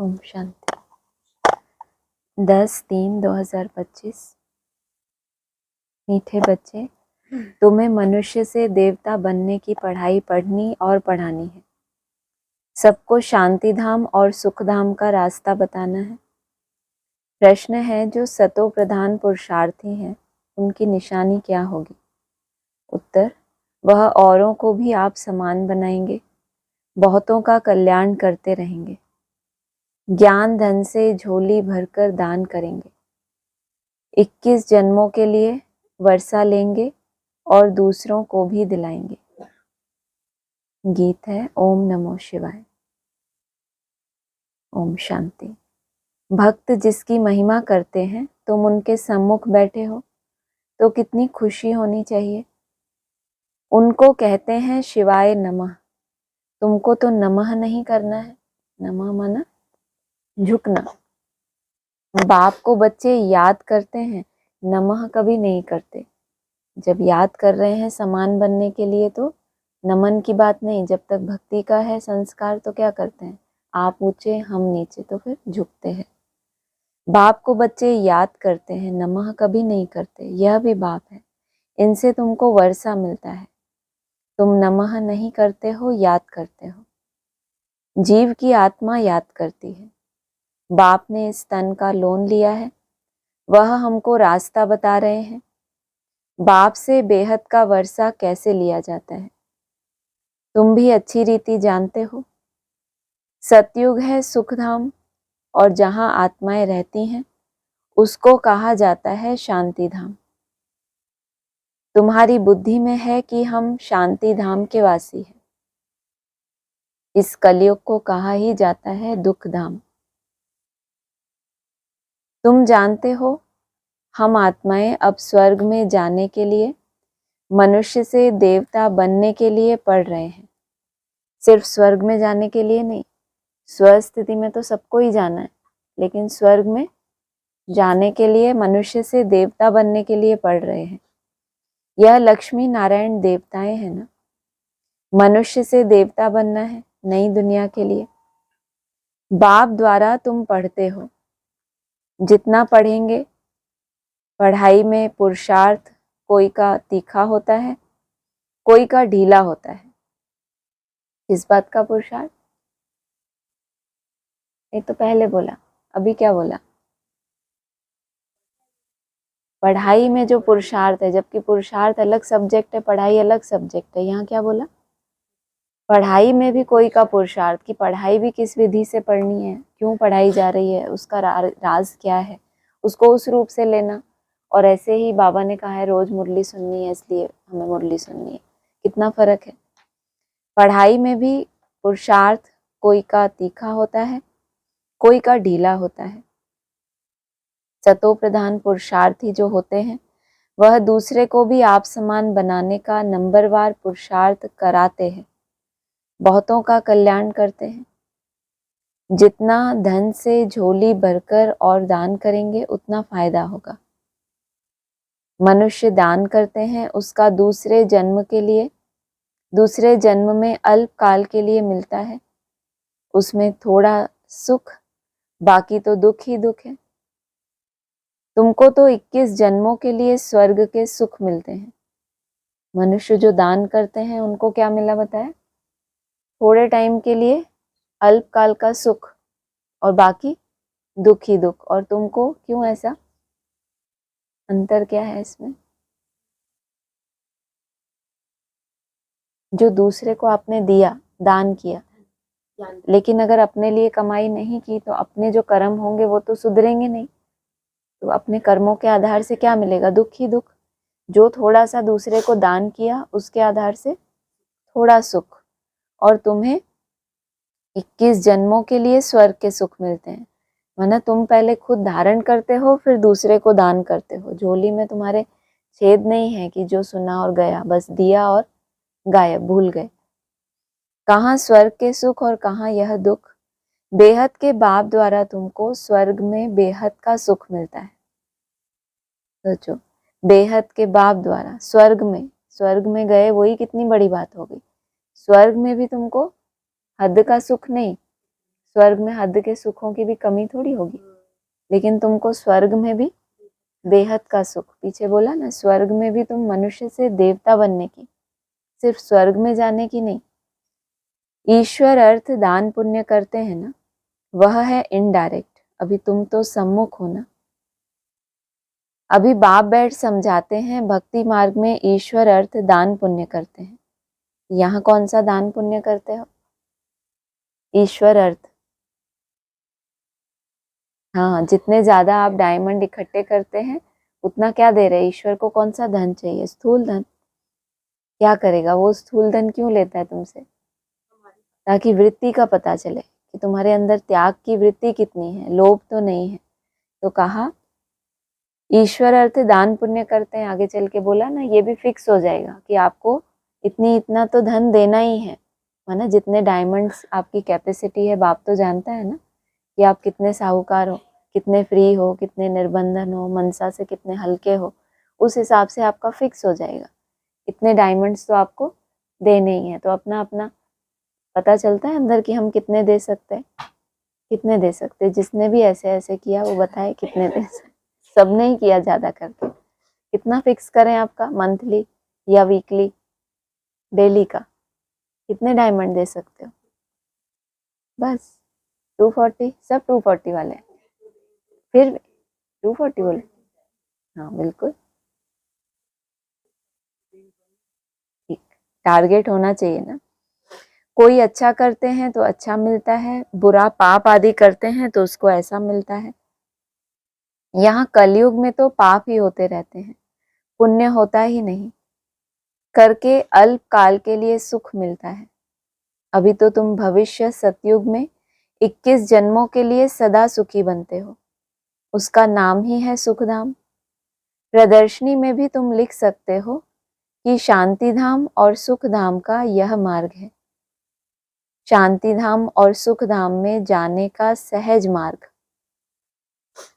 ओम शांति। 10/3/2025। मीठे बच्चे, तुम्हें मनुष्य से देवता बनने की पढ़ाई पढ़नी और पढ़ानी है। सबको शांति धाम और सुख धाम का रास्ता बताना है। प्रश्न है, जो सतो प्रधान पुरुषार्थी हैं उनकी निशानी क्या होगी? उत्तर, वह औरों को भी आप समान बनाएंगे, बहुतों का कल्याण करते रहेंगे, ज्ञान धन से झोली भरकर दान करेंगे, 21 जन्मों के लिए वर्षा लेंगे और दूसरों को भी दिलाएंगे। गीत है ओम नमो शिवाय। ओम शांति। भक्त जिसकी महिमा करते हैं, तुम उनके सम्मुख बैठे हो तो कितनी खुशी होनी चाहिए। उनको कहते हैं शिवाय नमः, तुमको तो नमः नहीं करना है। नमः माना झुकना। बाप को बच्चे याद करते हैं, नमः कभी नहीं करते। जब याद कर रहे हैं समान बनने के लिए तो नमन की बात नहीं। जब तक भक्ति का है संस्कार तो क्या करते हैं, आप ऊंचे हम नीचे, तो फिर झुकते हैं। बाप को बच्चे याद करते हैं, नमः कभी नहीं करते। यह भी बाप है, इनसे तुमको वर्षा मिलता है। तुम नमः नहीं करते हो, याद करते हो। जीव की आत्मा याद करती है। बाप ने इस तन का लोन लिया है, वह हमको रास्ता बता रहे हैं। बाप से बेहद का वर्षा कैसे लिया जाता है तुम भी अच्छी रीति जानते हो। सतयुग है सुखधाम, और जहां आत्माएं रहती हैं उसको कहा जाता है शांति धाम। तुम्हारी बुद्धि में है कि हम शांति धाम के वासी हैं। इस कलयुग को कहा ही जाता है दुख धाम। तुम जानते हो, हम आत्माएं अब स्वर्ग में जाने के लिए, मनुष्य से देवता बनने के लिए पढ़ रहे हैं। सिर्फ स्वर्ग में जाने के लिए नहीं, स्वस्थिति में तो सबको ही जाना है, लेकिन स्वर्ग में जाने के लिए मनुष्य से देवता बनने के लिए पढ़ रहे हैं। यह लक्ष्मी नारायण देवताएं हैं ना। मनुष्य से देवता बनना है नई दुनिया के लिए। बाप द्वारा तुम पढ़ते हो। जितना पढ़ेंगे, पढ़ाई में पुरुषार्थ कोई का तीखा होता है, कोई का ढीला होता है। किस बात का पुरुषार्थ? ये तो पहले बोला, अभी क्या बोला? पढ़ाई में जो पुरुषार्थ है, जबकि पुरुषार्थ अलग सब्जेक्ट है, पढ़ाई अलग सब्जेक्ट है। यहाँ क्या बोला? पढ़ाई में भी कोई का पुरुषार्थ, कि पढ़ाई भी किस विधि से पढ़नी है, क्यों पढ़ाई जा रही है, उसका राज क्या है, उसको उस रूप से लेना। और ऐसे ही बाबा ने कहा है रोज मुरली सुननी है, इसलिए हमें मुरली सुननी है। कितना फर्क है। पढ़ाई में भी पुरुषार्थ कोई का तीखा होता है, कोई का ढीला होता है। सतो प्रधान पुरुषार्थी जो होते हैं, वह दूसरे को भी आप समान बनाने का नंबरवार पुरुषार्थ कराते हैं, बहुतों का कल्याण करते हैं। जितना धन से झोली भरकर और दान करेंगे उतना फायदा होगा। मनुष्य दान करते हैं, उसका दूसरे जन्म के लिए, दूसरे जन्म में अल्प काल के लिए मिलता है। उसमें थोड़ा सुख, बाकी तो दुख ही दुख है। तुमको तो 21 जन्मों के लिए स्वर्ग के सुख मिलते हैं। मनुष्य जो दान करते हैं उनको क्या मिला बताया? थोड़े टाइम के लिए अल्प काल का सुख, और बाकी दुख ही दुख। और तुमको क्यों ऐसा? अंतर क्या है इसमें? जो दूसरे को आपने दिया, दान किया, लेकिन अगर अपने लिए कमाई नहीं की तो अपने जो कर्म होंगे वो तो सुधरेंगे नहीं। तो अपने कर्मों के आधार से क्या मिलेगा? दुख ही दुख। जो थोड़ा सा दूसरे को दान किया उसके आधार से थोड़ा सुख, और तुम्हें 21 जन्मों के लिए स्वर्ग के सुख मिलते हैं। माना तुम पहले खुद धारण करते हो, फिर दूसरे को दान करते हो। झोली में तुम्हारे छेद नहीं है कि जो सुना और गया, बस दिया और गायब, भूल गए। कहाँ स्वर्ग के सुख और कहाँ यह दुख। बेहद के बाप द्वारा तुमको स्वर्ग में बेहद का सुख मिलता है। सोचो, बेहद के बाप द्वारा स्वर्ग में गए, वही कितनी बड़ी बात हो गई। स्वर्ग में भी तुमको हद का सुख नहीं, स्वर्ग में हद के सुखों की भी कमी थोड़ी होगी, लेकिन तुमको स्वर्ग में भी बेहद का सुख, पीछे बोला ना, स्वर्ग में भी तुम मनुष्य से देवता बनने की, सिर्फ स्वर्ग में जाने की नहीं। ईश्वर अर्थ दान पुण्य करते हैं ना, वह है इनडायरेक्ट। अभी तुम तो सम्मुख हो ना। अभी बाप बैठ समझाते हैं भक्ति मार्ग में ईश्वर अर्थ दान पुण्य करते हैं। यहाँ कौन सा दान पुण्य करते हो? ईश्वर अर्थ। हाँ, जितने ज्यादा आप डायमंड इकट्ठे करते हैं उतना क्या दे रहे हैं ईश्वर को? कौन सा धन चाहिए? स्थूल धन। क्या करेगा वो? स्थूल धन क्यों लेता है तुमसे? ताकि वृत्ति का पता चले कि तुम्हारे अंदर त्याग की वृत्ति कितनी है, लोभ तो नहीं है। तो कहा ईश्वर अर्थ दान पुण्य करते हैं। आगे चल के बोला ना, ये भी फिक्स हो जाएगा कि आपको इतना तो धन देना ही है, माना जितने डायमंड्स आपकी कैपेसिटी है। बाप तो जानता है ना कि आप कितने साहूकार हो, कितने फ्री हो, कितने निर्बंधन हो, मनसा से कितने हल्के हो। उस हिसाब से आपका फिक्स हो जाएगा, इतने डायमंड्स तो आपको देने ही है। तो अपना अपना पता चलता है अंदर कि हम कितने दे सकते हैं, कितने दे सकते हैं। जिसने भी ऐसे ऐसे किया वो बताए कितने दे सकते। सबने ही किया ज्यादा करके। कितना फिक्स करें आपका? मंथली या वीकली, डेली का? कितने डायमंड दे सकते हो? बस 240। सब 240 वाले हैं। फिर 240 बोले? हाँ बिल्कुल ठीक। टारगेट होना चाहिए ना। कोई अच्छा करते हैं तो अच्छा मिलता है, बुरा पाप आदि करते हैं तो उसको ऐसा मिलता है। यहाँ कलयुग में तो पाप ही होते रहते हैं, पुण्य होता ही नहीं। करके अल्प काल के लिए सुख मिलता है। अभी तो तुम भविष्य सतयुग में 21 जन्मों के लिए सदा सुखी बनते हो। उसका नाम ही है सुखधाम। प्रदर्शनी में भी तुम लिख सकते हो कि शांति धाम और सुख धाम का यह मार्ग है। शांति धाम और सुख धाम में जाने का सहज मार्ग।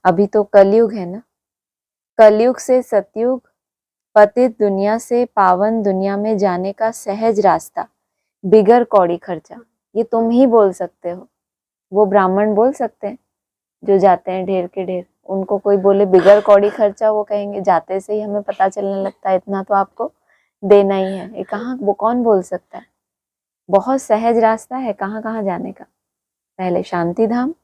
अभी तो कलयुग है ना, कलयुग से सतयुग, पतित दुनिया से पावन दुनिया में जाने का सहज रास्ता, बिगर कौड़ी खर्चा। ये तुम ही बोल सकते हो। वो ब्राह्मण बोल सकते हैं जो जाते हैं ढेर के ढेर। उनको कोई बोले बिगर कौड़ी खर्चा, वो कहेंगे जाते से ही हमें पता चलने लगता है इतना तो आपको देना ही है। ये कहाँ, वो कौन बोल सकता है? बहुत सहज रास्ता है कहाँ कहाँ जाने का। पहले शांति धाम,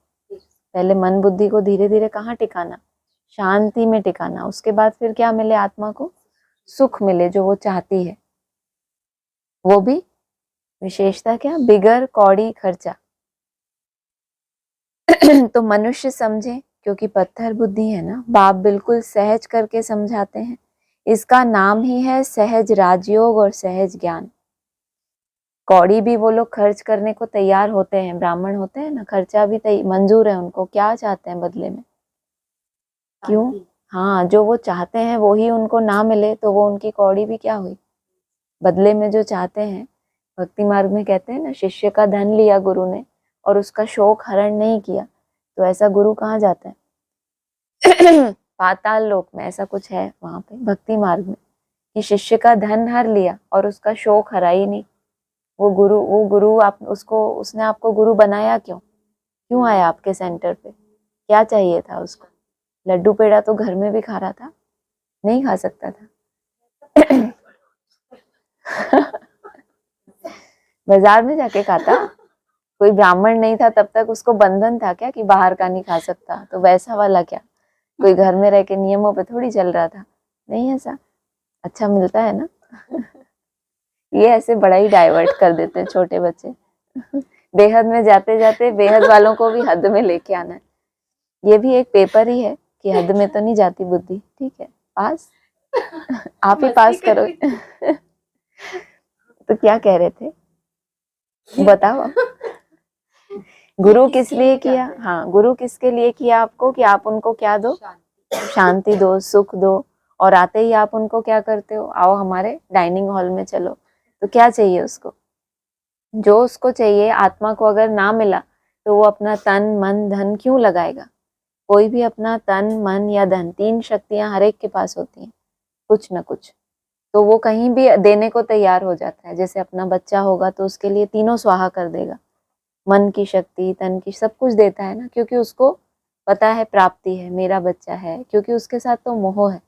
पहले मन बुद्धि को धीरे धीरे कहाँ टिकाना? शांति में टिकाना। उसके बाद फिर क्या मिले? आत्मा को सुख मिले जो वो चाहती है। वो भी विशेषता क्या? बिगर कौड़ी खर्चा। तो मनुष्य समझे, क्योंकि पत्थर बुद्धि है ना, बाप बिल्कुल सहज करके समझाते हैं। इसका नाम ही है सहज राजयोग और सहज ज्ञान। कौड़ी भी वो लोग खर्च करने को तैयार होते हैं, ब्राह्मण होते हैं ना, खर्चा भी मंजूर है उनको। क्या चाहते हैं बदले में? क्यों? हाँ, जो वो चाहते हैं वो ही उनको ना मिले तो वो उनकी कौड़ी भी क्या हुई? बदले में जो चाहते हैं, भक्ति मार्ग में कहते हैं ना, शिष्य का धन लिया गुरु ने और उसका शोक हरण नहीं किया, तो ऐसा गुरु कहाँ जाता है? पाताल लोक में। ऐसा कुछ है वहां पे भक्ति मार्ग में कि शिष्य का धन हर लिया और उसका शोक हरा ही नहीं। वो गुरु आप उसको, उसने आपको गुरु बनाया क्यों? क्यों आया आपके सेंटर पे? क्या चाहिए था उसको? लड्डू पेड़ा तो घर में भी खा रहा था, नहीं खा सकता था? बाजार में जाके खाता। कोई ब्राह्मण नहीं था तब तक उसको बंधन था क्या कि बाहर का नहीं खा सकता? तो वैसा वाला क्या कोई घर में रह के नियमों पे थोड़ी चल रहा था? नहीं, ऐसा अच्छा मिलता है ना। ये ऐसे बड़ा ही डाइवर्ट कर देते हैं छोटे बच्चे। बेहद में जाते जाते बेहद वालों को भी हद में लेके आना है। ये भी एक पेपर ही है कि हद में तो नहीं जाती बुद्धि। ठीक है, पास आप ही पास करो। तो क्या कह रहे थे, बताओ। गुरु किस लिए किया? हाँ, गुरु किसके लिए किया आपको? कि आप उनको क्या दो? शांति दो, सुख दो। और आते ही आप उनको क्या करते हो? आओ हमारे डाइनिंग हॉल में चलो। तो क्या चाहिए उसको? जो उसको चाहिए आत्मा को अगर ना मिला तो वो अपना तन मन धन क्यों लगाएगा? कोई भी अपना तन मन या धन, 3 शक्तियां हर एक के पास होती हैं, कुछ न कुछ, तो वो कहीं भी देने को तैयार हो जाता है। जैसे अपना बच्चा होगा तो उसके लिए तीनों स्वाहा कर देगा, मन की शक्ति, तन की, सब कुछ देता है ना, क्योंकि उसको पता है प्राप्ति है, मेरा बच्चा है, क्योंकि उसके साथ तो मोह है।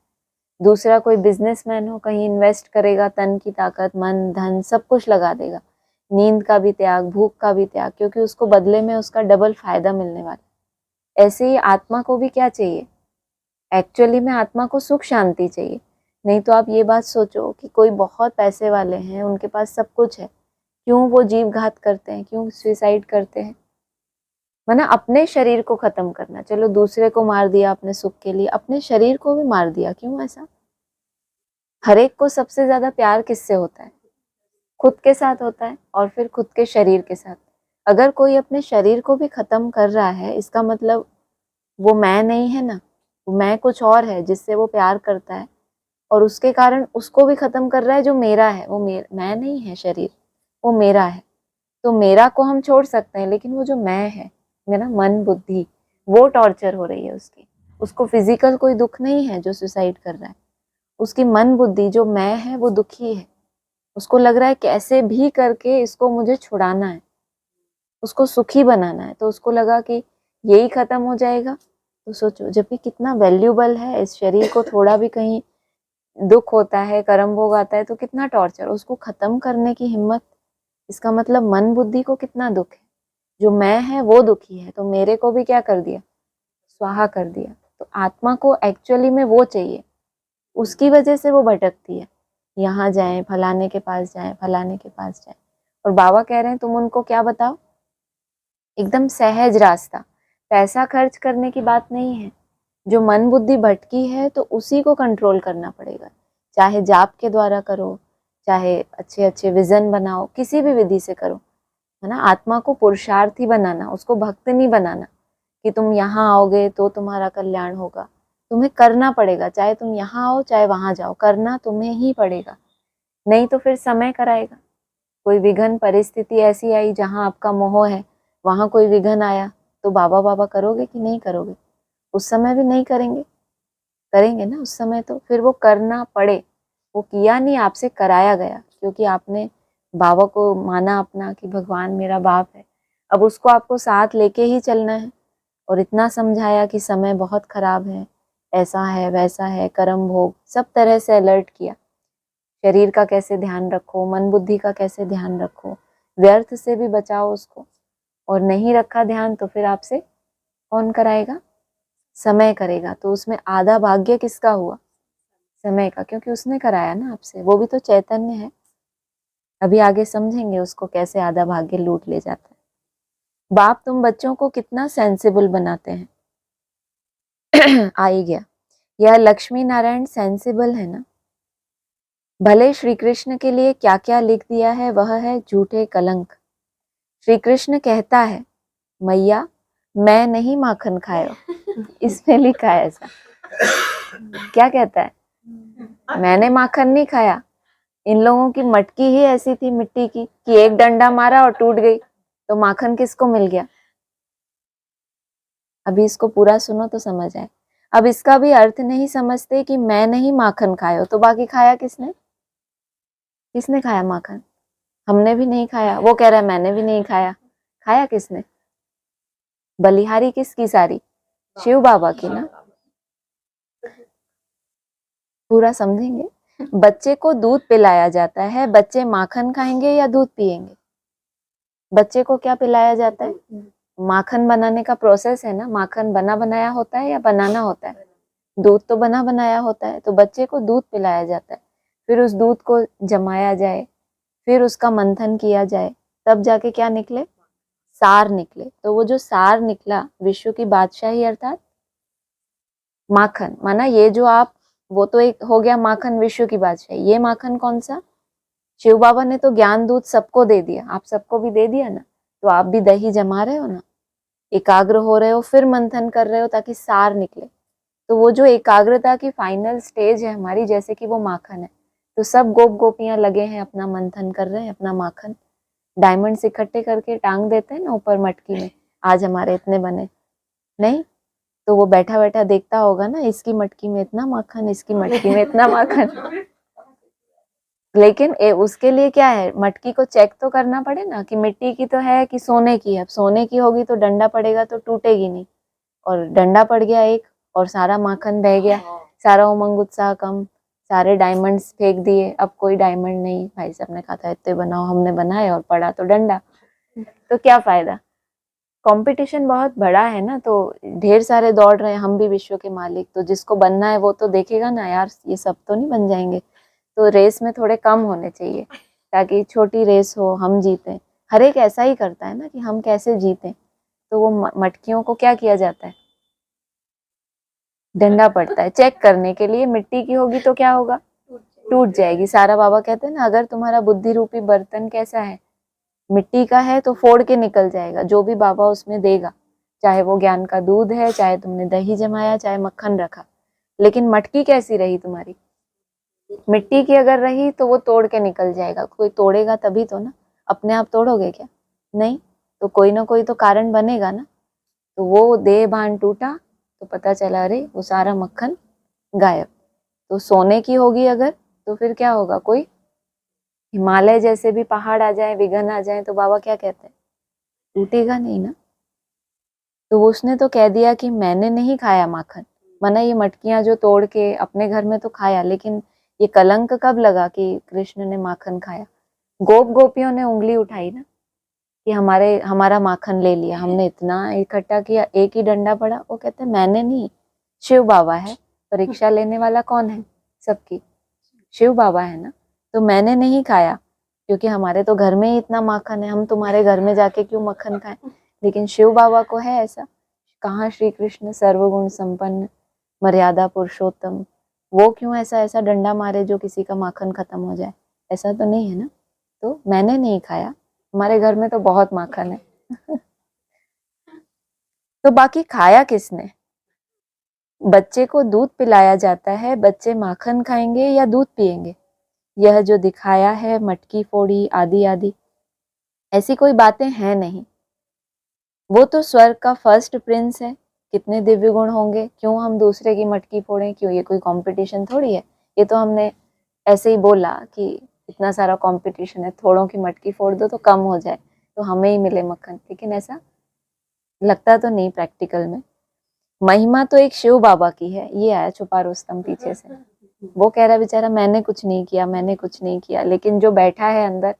दूसरा कोई बिजनेसमैन हो, कहीं इन्वेस्ट करेगा, तन की ताकत, मन, धन सब कुछ लगा देगा, नींद का भी त्याग, भूख का भी त्याग, क्योंकि उसको बदले में उसका डबल फायदा मिलने वाला। ऐसे ही आत्मा को भी क्या चाहिए? एक्चुअली में आत्मा को सुख शांति चाहिए। नहीं तो आप ये बात सोचो कि कोई बहुत पैसे वाले हैं, उनके पास सब कुछ है, क्यों वो जीव घात करते हैं, क्यों सुसाइड करते हैं? माना अपने शरीर को खत्म करना, चलो दूसरे को मार दिया अपने सुख के लिए, अपने शरीर को भी मार दिया, क्यों ऐसा? हर एक को सबसे ज्यादा प्यार किससे होता है? खुद के साथ होता है, और फिर खुद के शरीर के साथ। अगर कोई अपने शरीर को भी खत्म कर रहा है, इसका मतलब वो मैं नहीं है ना, वो मैं कुछ और है जिससे वो प्यार करता है, और उसके कारण उसको भी खत्म कर रहा है जो मेरा है। वो मैं नहीं है शरीर, वो मेरा है। तो मेरा को हम छोड़ सकते हैं, लेकिन वो जो मैं है, मेरा मन बुद्धि, वो टॉर्चर हो रही है उसकी। उसको फिजिकल कोई दुख नहीं है जो सुसाइड कर रहा है, उसकी मन बुद्धि जो मैं है वो दुखी है। उसको लग रहा है कैसे भी करके इसको मुझे छुड़ाना है, उसको सुखी बनाना है। तो उसको लगा कि यही खत्म हो जाएगा। तो सोचो, जब भी कितना वैल्यूबल है, इस शरीर को थोड़ा भी कहीं दुख होता है, कर्म भोग आता है, तो कितना टॉर्चर, उसको खत्म करने की हिम्मत। इसका मतलब मन बुद्धि को कितना दुख है, जो मैं है वो दुखी है, तो मेरे को भी क्या कर दिया? स्वाहा कर दिया। तो आत्मा को एक्चुअली में वो चाहिए, उसकी वजह से वो भटकती है, यहाँ जाए, फलाने के पास जाए, फलाने के पास जाए। और बाबा कह रहे हैं तुम उनको क्या बताओ? एकदम सहज रास्ता, पैसा खर्च करने की बात नहीं है। जो मन बुद्धि भटकी है तो उसी को कंट्रोल करना पड़ेगा, चाहे जाप के द्वारा करो, चाहे अच्छे अच्छे विजन बनाओ, किसी भी विधि से करो, है ना। आत्मा को पुरुषार्थी बनाना, उसको भक्त नहीं बनाना कि तुम यहाँ आओगे तो तुम्हारा कल्याण होगा। तुम्हें करना पड़ेगा, चाहे तुम यहाँ आओ चाहे वहां जाओ, करना तुम्हें ही पड़ेगा। नहीं तो फिर समय कराएगा। कोई विघन परिस्थिति ऐसी आई जहां आपका मोह है, वहां कोई विघन आया, तो बाबा बाबा करोगे कि नहीं करोगे? उस समय भी नहीं करेंगे, करेंगे ना उस समय। तो फिर वो करना पड़े, वो किया नहीं, आपसे कराया गया, क्योंकि आपने बाबा को माना अपना कि भगवान मेरा बाप है। अब उसको आपको साथ लेके ही चलना है। और इतना समझाया कि समय बहुत खराब है, ऐसा है वैसा है, कर्म भोग, सब तरह से अलर्ट किया। शरीर का कैसे ध्यान रखो, मन बुद्धि का कैसे ध्यान रखो, व्यर्थ से भी बचाओ उसको। और नहीं रखा ध्यान तो फिर आपसे कौन कराएगा? समय करेगा। तो उसमें आधा भाग्य किसका हुआ? समय का, क्योंकि उसने कराया ना आपसे, वो भी तो चैतन्य है। अभी आगे समझेंगे उसको कैसे आधा भाग्य लूट ले जाता है। बाप तुम बच्चों को कितना सेंसिबल बनाते हैं। आ ही गया, यह लक्ष्मी नारायण सेंसिबल है ना। भले श्री कृष्ण के लिए क्या क्या लिख दिया है, वह है झूठे कलंक। श्री कृष्ण कहता है, मैया मैं नहीं माखन खाया, इसमें लिखा है ऐसा। क्या कहता है? मैंने माखन नहीं खाया। इन लोगों की मटकी ही ऐसी थी मिट्टी की कि एक डंडा मारा और टूट गई, तो माखन किसको मिल गया? अभी इसको पूरा सुनो तो समझ आए। अब इसका भी अर्थ नहीं समझते कि मैं नहीं माखन खाया, तो बाकी खाया किसने? किसने खाया माखन? हमने भी नहीं खाया। वो कह रहा है मैंने भी नहीं खाया। खाया किसने? बलिहारी किसकी सारी? शिव बाबा की ना। पूरा समझेंगे। बच्चे को दूध पिलाया जाता है, बच्चे माखन खाएंगे या दूध पिएंगे? बच्चे को क्या पिलाया जाता है? माखन बनाने का प्रोसेस है ना। माखन बना बनाया होता है या बनाना होता है? दूध तो बना बनाया होता है। तो बच्चे को दूध पिलाया जाता है, फिर उस दूध को जमाया जाए, फिर उसका मंथन किया जाए, तब जाके क्या निकले? सार निकले। तो वो जो सार निकला, विश्व की बादशाही अर्थात माखन। माना ये जो आप, वो तो एक हो गया माखन विश्व की बादशाही। ये माखन कौन सा? शिव बाबा ने तो ज्ञान दूध सबको दे दिया, आप सबको भी दे दिया ना। तो आप भी दही जमा रहे हो ना, एकाग्र हो रहे हो, फिर मंथन कर रहे हो ताकि सार निकले। तो वो जो एकाग्रता की फाइनल स्टेज है हमारी, जैसे कि वो माखन है। तो सब गोप गोपियां लगे हैं, अपना मंथन कर रहे हैं, अपना माखन डायमंड्स इकट्ठे करके टांग देते हैं ना ऊपर मटकी में, आज हमारे इतने बने। नहीं तो वो बैठा बैठा देखता होगा ना, इसकी मटकी में इतना माखन, इसकी मटकी में इतना माखन। लेकिन उसके लिए क्या है, मटकी को चेक तो करना पड़े ना कि मिट्टी की तो है कि सोने की है। अब सोने की होगी तो डंडा पड़ेगा तो टूटेगी नहीं, और डंडा पड़ गया एक और सारा माखन बह गया, सारा उमंग उत्साह कम, सारे डायमंड्स फेंक दिए, अब कोई डायमंड नहीं। भाई साहब ने कहा था इतने बनाओ, हमने बनाए और पड़ा तो डंडा, तो क्या फायदा। कंपटीशन बहुत बड़ा है ना, तो ढेर सारे दौड़ रहे हैं, हम भी विश्व के मालिक, तो जिसको बनना है वो तो देखेगा ना यार, ये सब तो नहीं बन जाएंगे, तो रेस में थोड़े कम होने चाहिए ताकि छोटी रेस हो, हम जीतें। हर एक ऐसा ही करता है ना कि हम कैसे जीतें, तो वो मटकियों को क्या किया जाता है, डंडा पड़ता है चेक करने के लिए। मिट्टी की होगी तो क्या होगा, टूट जाएगी। सारा बाबा कहते हैं ना, अगर तुम्हारा बुद्धि रूपी बर्तन कैसा है, मिट्टी का है, तो फोड़ के निकल जाएगा जो भी बाबा उसमें देगा, चाहे वो ज्ञान का दूध है, चाहे तुमने दही जमाया, चाहे मक्खन रखा। लेकिन मटकी कैसी रही तुम्हारी, मिट्टी की अगर रही तो वो तोड़ के निकल जाएगा। कोई तोड़ेगा तभी तो ना, अपने आप तोड़ोगे क्या, नहीं, तो कोई ना कोई तो कारण बनेगा ना। तो वो देह भान टूटा तो पता चला अरे वो सारा मक्खन गायब। तो सोने की होगी अगर, तो फिर क्या होगा, कोई हिमालय जैसे भी पहाड़ आ जाए, विघन आ जाए, तो बाबा क्या कहते हैं, टूटेगा नहीं ना। तो उसने तो कह दिया कि मैंने नहीं खाया माखन, मना ये मटकियां जो तोड़ के अपने घर में तो खाया, लेकिन ये कलंक कब लगा कि कृष्ण ने माखन खाया। गोप गोपियों ने उंगली उठाई ना कि हमारा माखन ले लिया, हमने इतना इकट्ठा किया, एक ही डंडा पड़ा। वो कहते मैंने नहीं, शिव बाबा है, परीक्षा लेने वाला कौन है सबकी, शिव बाबा है ना। तो मैंने नहीं खाया क्योंकि हमारे तो घर में ही इतना माखन है, हम तुम्हारे घर में जाके क्यों मक्खन खाएं। लेकिन शिव बाबा को है ऐसा, कहाँ श्री कृष्ण सर्वगुण संपन्न मर्यादा पुरुषोत्तम, वो क्यों ऐसा ऐसा डंडा मारे जो किसी का माखन खत्म हो जाए, ऐसा तो नहीं है ना। तो मैंने नहीं खाया, हमारे घर में तो बहुत माखन है। तो बाकी खाया किसने, बच्चे को दूध पिलाया जाता है, बच्चे माखन खाएंगे या दूध पिएंगे, यह जो दिखाया है मटकी फोड़ी आदि आदि, ऐसी कोई बातें हैं नहीं। वो तो स्वर्ग का फर्स्ट प्रिंस है, कितने दिव्य गुण होंगे, क्यों हम दूसरे की मटकी फोड़ें, क्यों, ये कोई कंपटीशन थोड़ी है। ये तो हमने ऐसे ही बोला कि इतना सारा कंपटीशन है, थोड़ों की मटकी फोड़ दो तो कम हो जाए, तो हमें ही मिले मक्खन, लेकिन ऐसा लगता तो नहीं प्रैक्टिकल में। महिमा तो एक शिव बाबा की है। ये आया छुपा रुस्तम पीछे से, वो कह रहा बेचारा मैंने कुछ नहीं किया, मैंने कुछ नहीं किया, लेकिन जो बैठा है अंदर,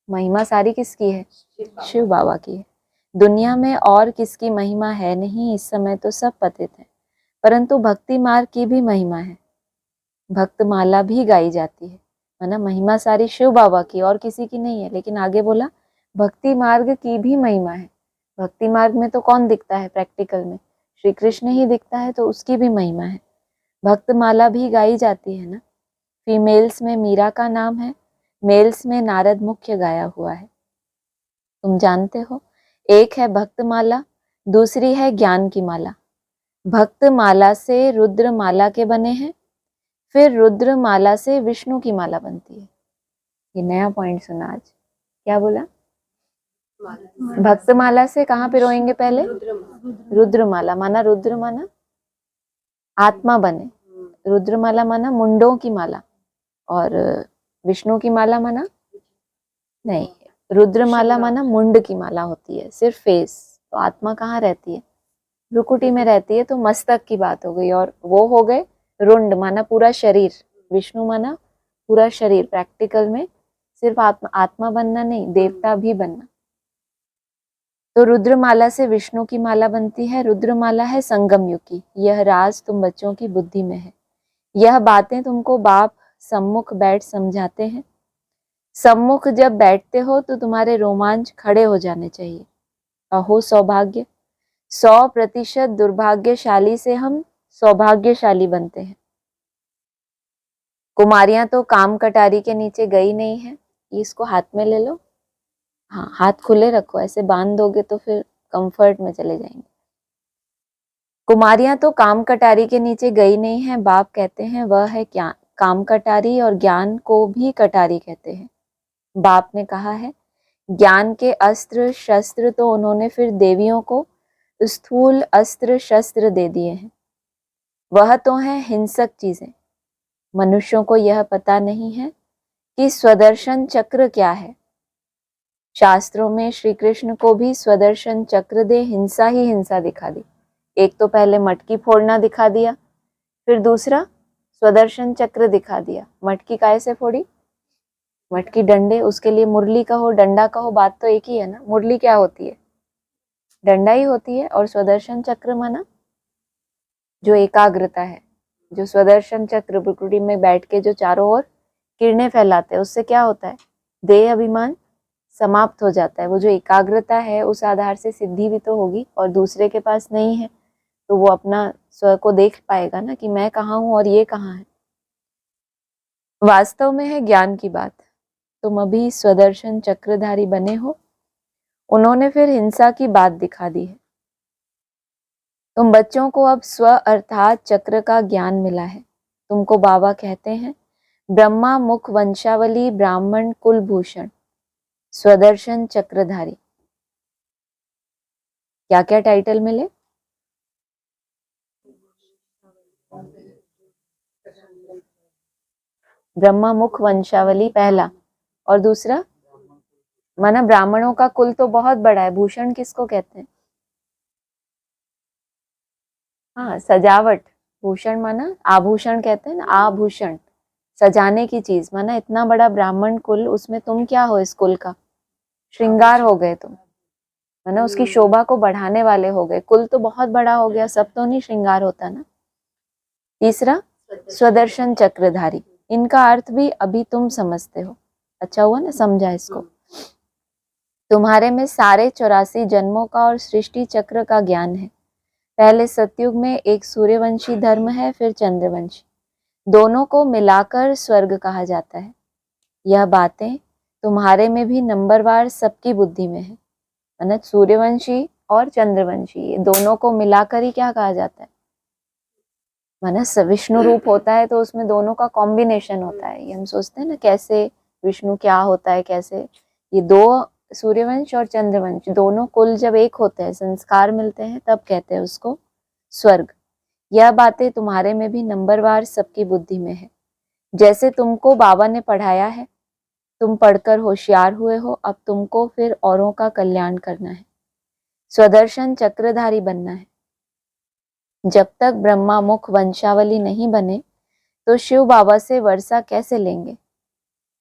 महिमा सारी किसकी है, शिव बाबा की है। दुनिया में और किसकी महिमा है नहीं, इस समय तो सब पतित है, परंतु भक्ति मार्ग की भी महिमा है, भक्त माला भी गाई जाती है ना। महिमा सारी शिव बाबा की और किसी की नहीं है, लेकिन आगे बोला भक्ति मार्ग की भी महिमा है। भक्ति मार्ग में तो कौन दिखता है प्रैक्टिकल में, श्री कृष्ण ही दिखता है, तो उसकी भी महिमा है। भक्त माला भी गाई जाती है ना। फीमेल्स में मीरा का नाम है, मेल्स में नारद मुख्य गाया हुआ है, तुम जानते हो। एक है भक्त माला, दूसरी है ज्ञान की माला। भक्त माला से रुद्र माला के बने हैं, फिर रुद्र माला से विष्णु की माला बनती है। ये नया पॉइंट सुना आज, क्या बोला, भक्त माला से कहाँ पिरोएंगे पहले, रुद्र माला, माना रुद्र माना आत्मा बने, रुद्र माला माना मुंडों की माला, और विष्णु की माला माना, नहीं, रुद्र माला माना मुंड की माला होती है, सिर्फ फेस, तो आत्मा कहाँ रहती है, भ्रुकुटी में रहती है, तो मस्तक की बात हो गई। और वो हो गए रुंड माना पूरा शरीर, विष्णु माना पूरा शरीर। प्रैक्टिकल में सिर्फ आत्मा बनना नहीं, देवता भी बनना। तो रुद्रमाला से विष्णु की माला बनती है। रुद्रमाला है संगम युग की, यह राज तुम बच्चों की बुद्धि में है, यह बातें तुमको बाप सम्मुख बैठ समझाते हैं। सम्मुख जब बैठते हो तो तुम्हारे रोमांच खड़े हो जाने चाहिए। अहो सौभाग्य, 100% दुर्भाग्यशाली से हम सौभाग्यशाली बनते हैं। कुमारियां तो काम कटारी के नीचे गई नहीं है, इसको हाथ में ले लो, हाँ हाथ खुले रखो, ऐसे बांध दोगे तो फिर कंफर्ट में चले जाएंगे। कुमारियां तो काम कटारी के नीचे गई नहीं है, बाप कहते हैं वह है क्या, काम कटारी, और ज्ञान को भी कटारी कहते हैं। बाप ने कहा है ज्ञान के अस्त्र शस्त्र तो उन्होंने फिर देवियों को स्थूल अस्त्र शस्त्र दे दिए हैं, वह तो है हिंसक चीजें। मनुष्यों को यह पता नहीं है कि स्वदर्शन चक्र क्या है। शास्त्रों में श्री कृष्ण को भी स्वदर्शन चक्र दे हिंसा ही हिंसा दिखा दी। एक तो पहले मटकी फोड़ना दिखा दिया, फिर दूसरा स्वदर्शन चक्र दिखा दिया। मटकी काहे से फोड़ी? मटकी डंडे, उसके लिए मुरली कहो डंडा कहो बात तो एक ही है ना। मुरली क्या होती है? डंडा ही होती है। और स्वदर्शन चक्र माना जो एकाग्रता है, जो स्वदर्शन चक्र भ्रुकुटी में बैठ के जो चारों ओर किरणें फैलाते हैं, उससे क्या होता है? देह अभिमान समाप्त हो जाता है। वो जो एकाग्रता है उस आधार से सिद्धि भी तो होगी, और दूसरे के पास नहीं है तो वो अपना स्व को देख पाएगा ना कि मैं कहाँ हूं और ये कहाँ है। वास्तव में है ज्ञान की बात। तुम अभी स्वदर्शन चक्रधारी बने हो, उन्होंने फिर हिंसा की बात दिखा दी है। तुम बच्चों को अब स्व अर्थात चक्र का ज्ञान मिला है। तुमको बाबा कहते हैं ब्रह्मा मुख वंशावली ब्राह्मण कुलभूषण स्वदर्शन चक्रधारी। क्या क्या टाइटल मिले? ब्रह्मा मुख वंशावली पहला, और दूसरा माना ब्राह्मणों का कुल तो बहुत बड़ा है। भूषण किसको कहते हैं? हाँ, सजावट। भूषण माना आभूषण कहते हैं ना, आभूषण सजाने की चीज। माना इतना बड़ा ब्राह्मण कुल, उसमें तुम क्या हो? इस कुल का श्रृंगार हो गए तुम, माना उसकी शोभा को बढ़ाने वाले हो गए। कुल तो बहुत बड़ा हो गया, सब तो नहीं श्रृंगार होता ना। तीसरा स्वदर्शन चक्रधारी, इनका अर्थ भी अभी तुम समझते हो। अच्छा हुआ ना समझा इसको। तुम्हारे में सारे 84 जन्मों का और सृष्टि चक्र का ज्ञान है। पहले सतयुग में एक सूर्यवंशी धर्म है, फिर चंद्रवंशी। दोनों को मिलाकर स्वर्ग कहा जाता है। यह बातें तुम्हारे में भी नंबरवार सबकी बुद्धि में है। मतलब सूर्यवंशी और चंद्रवंशी, ये दोनों को मिलाकर ही क्या कहा जाता है? मानस विष्णु रूप होता है तो उसमें दोनों का कॉम्बिनेशन होता है। ये हम सोचते हैं ना कैसे विष्णु क्या होता है, कैसे ये दो सूर्यवंश और चंद्रवंश दोनों कुल जब एक होते हैं, संस्कार मिलते हैं, तब कहते हैं उसको स्वर्ग। यह बातें तुम्हारे में भी नंबरवार सबकी बुद्धि में है। जैसे तुमको बाबा ने पढ़ाया है, तुम पढ़कर होशियार हुए हो, अब तुमको फिर औरों का कल्याण करना है, स्वदर्शन चक्रधारी बनना है। जब तक ब्रह्मा मुख वंशावली नहीं बने तो शिव बाबा से वर्षा कैसे लेंगे?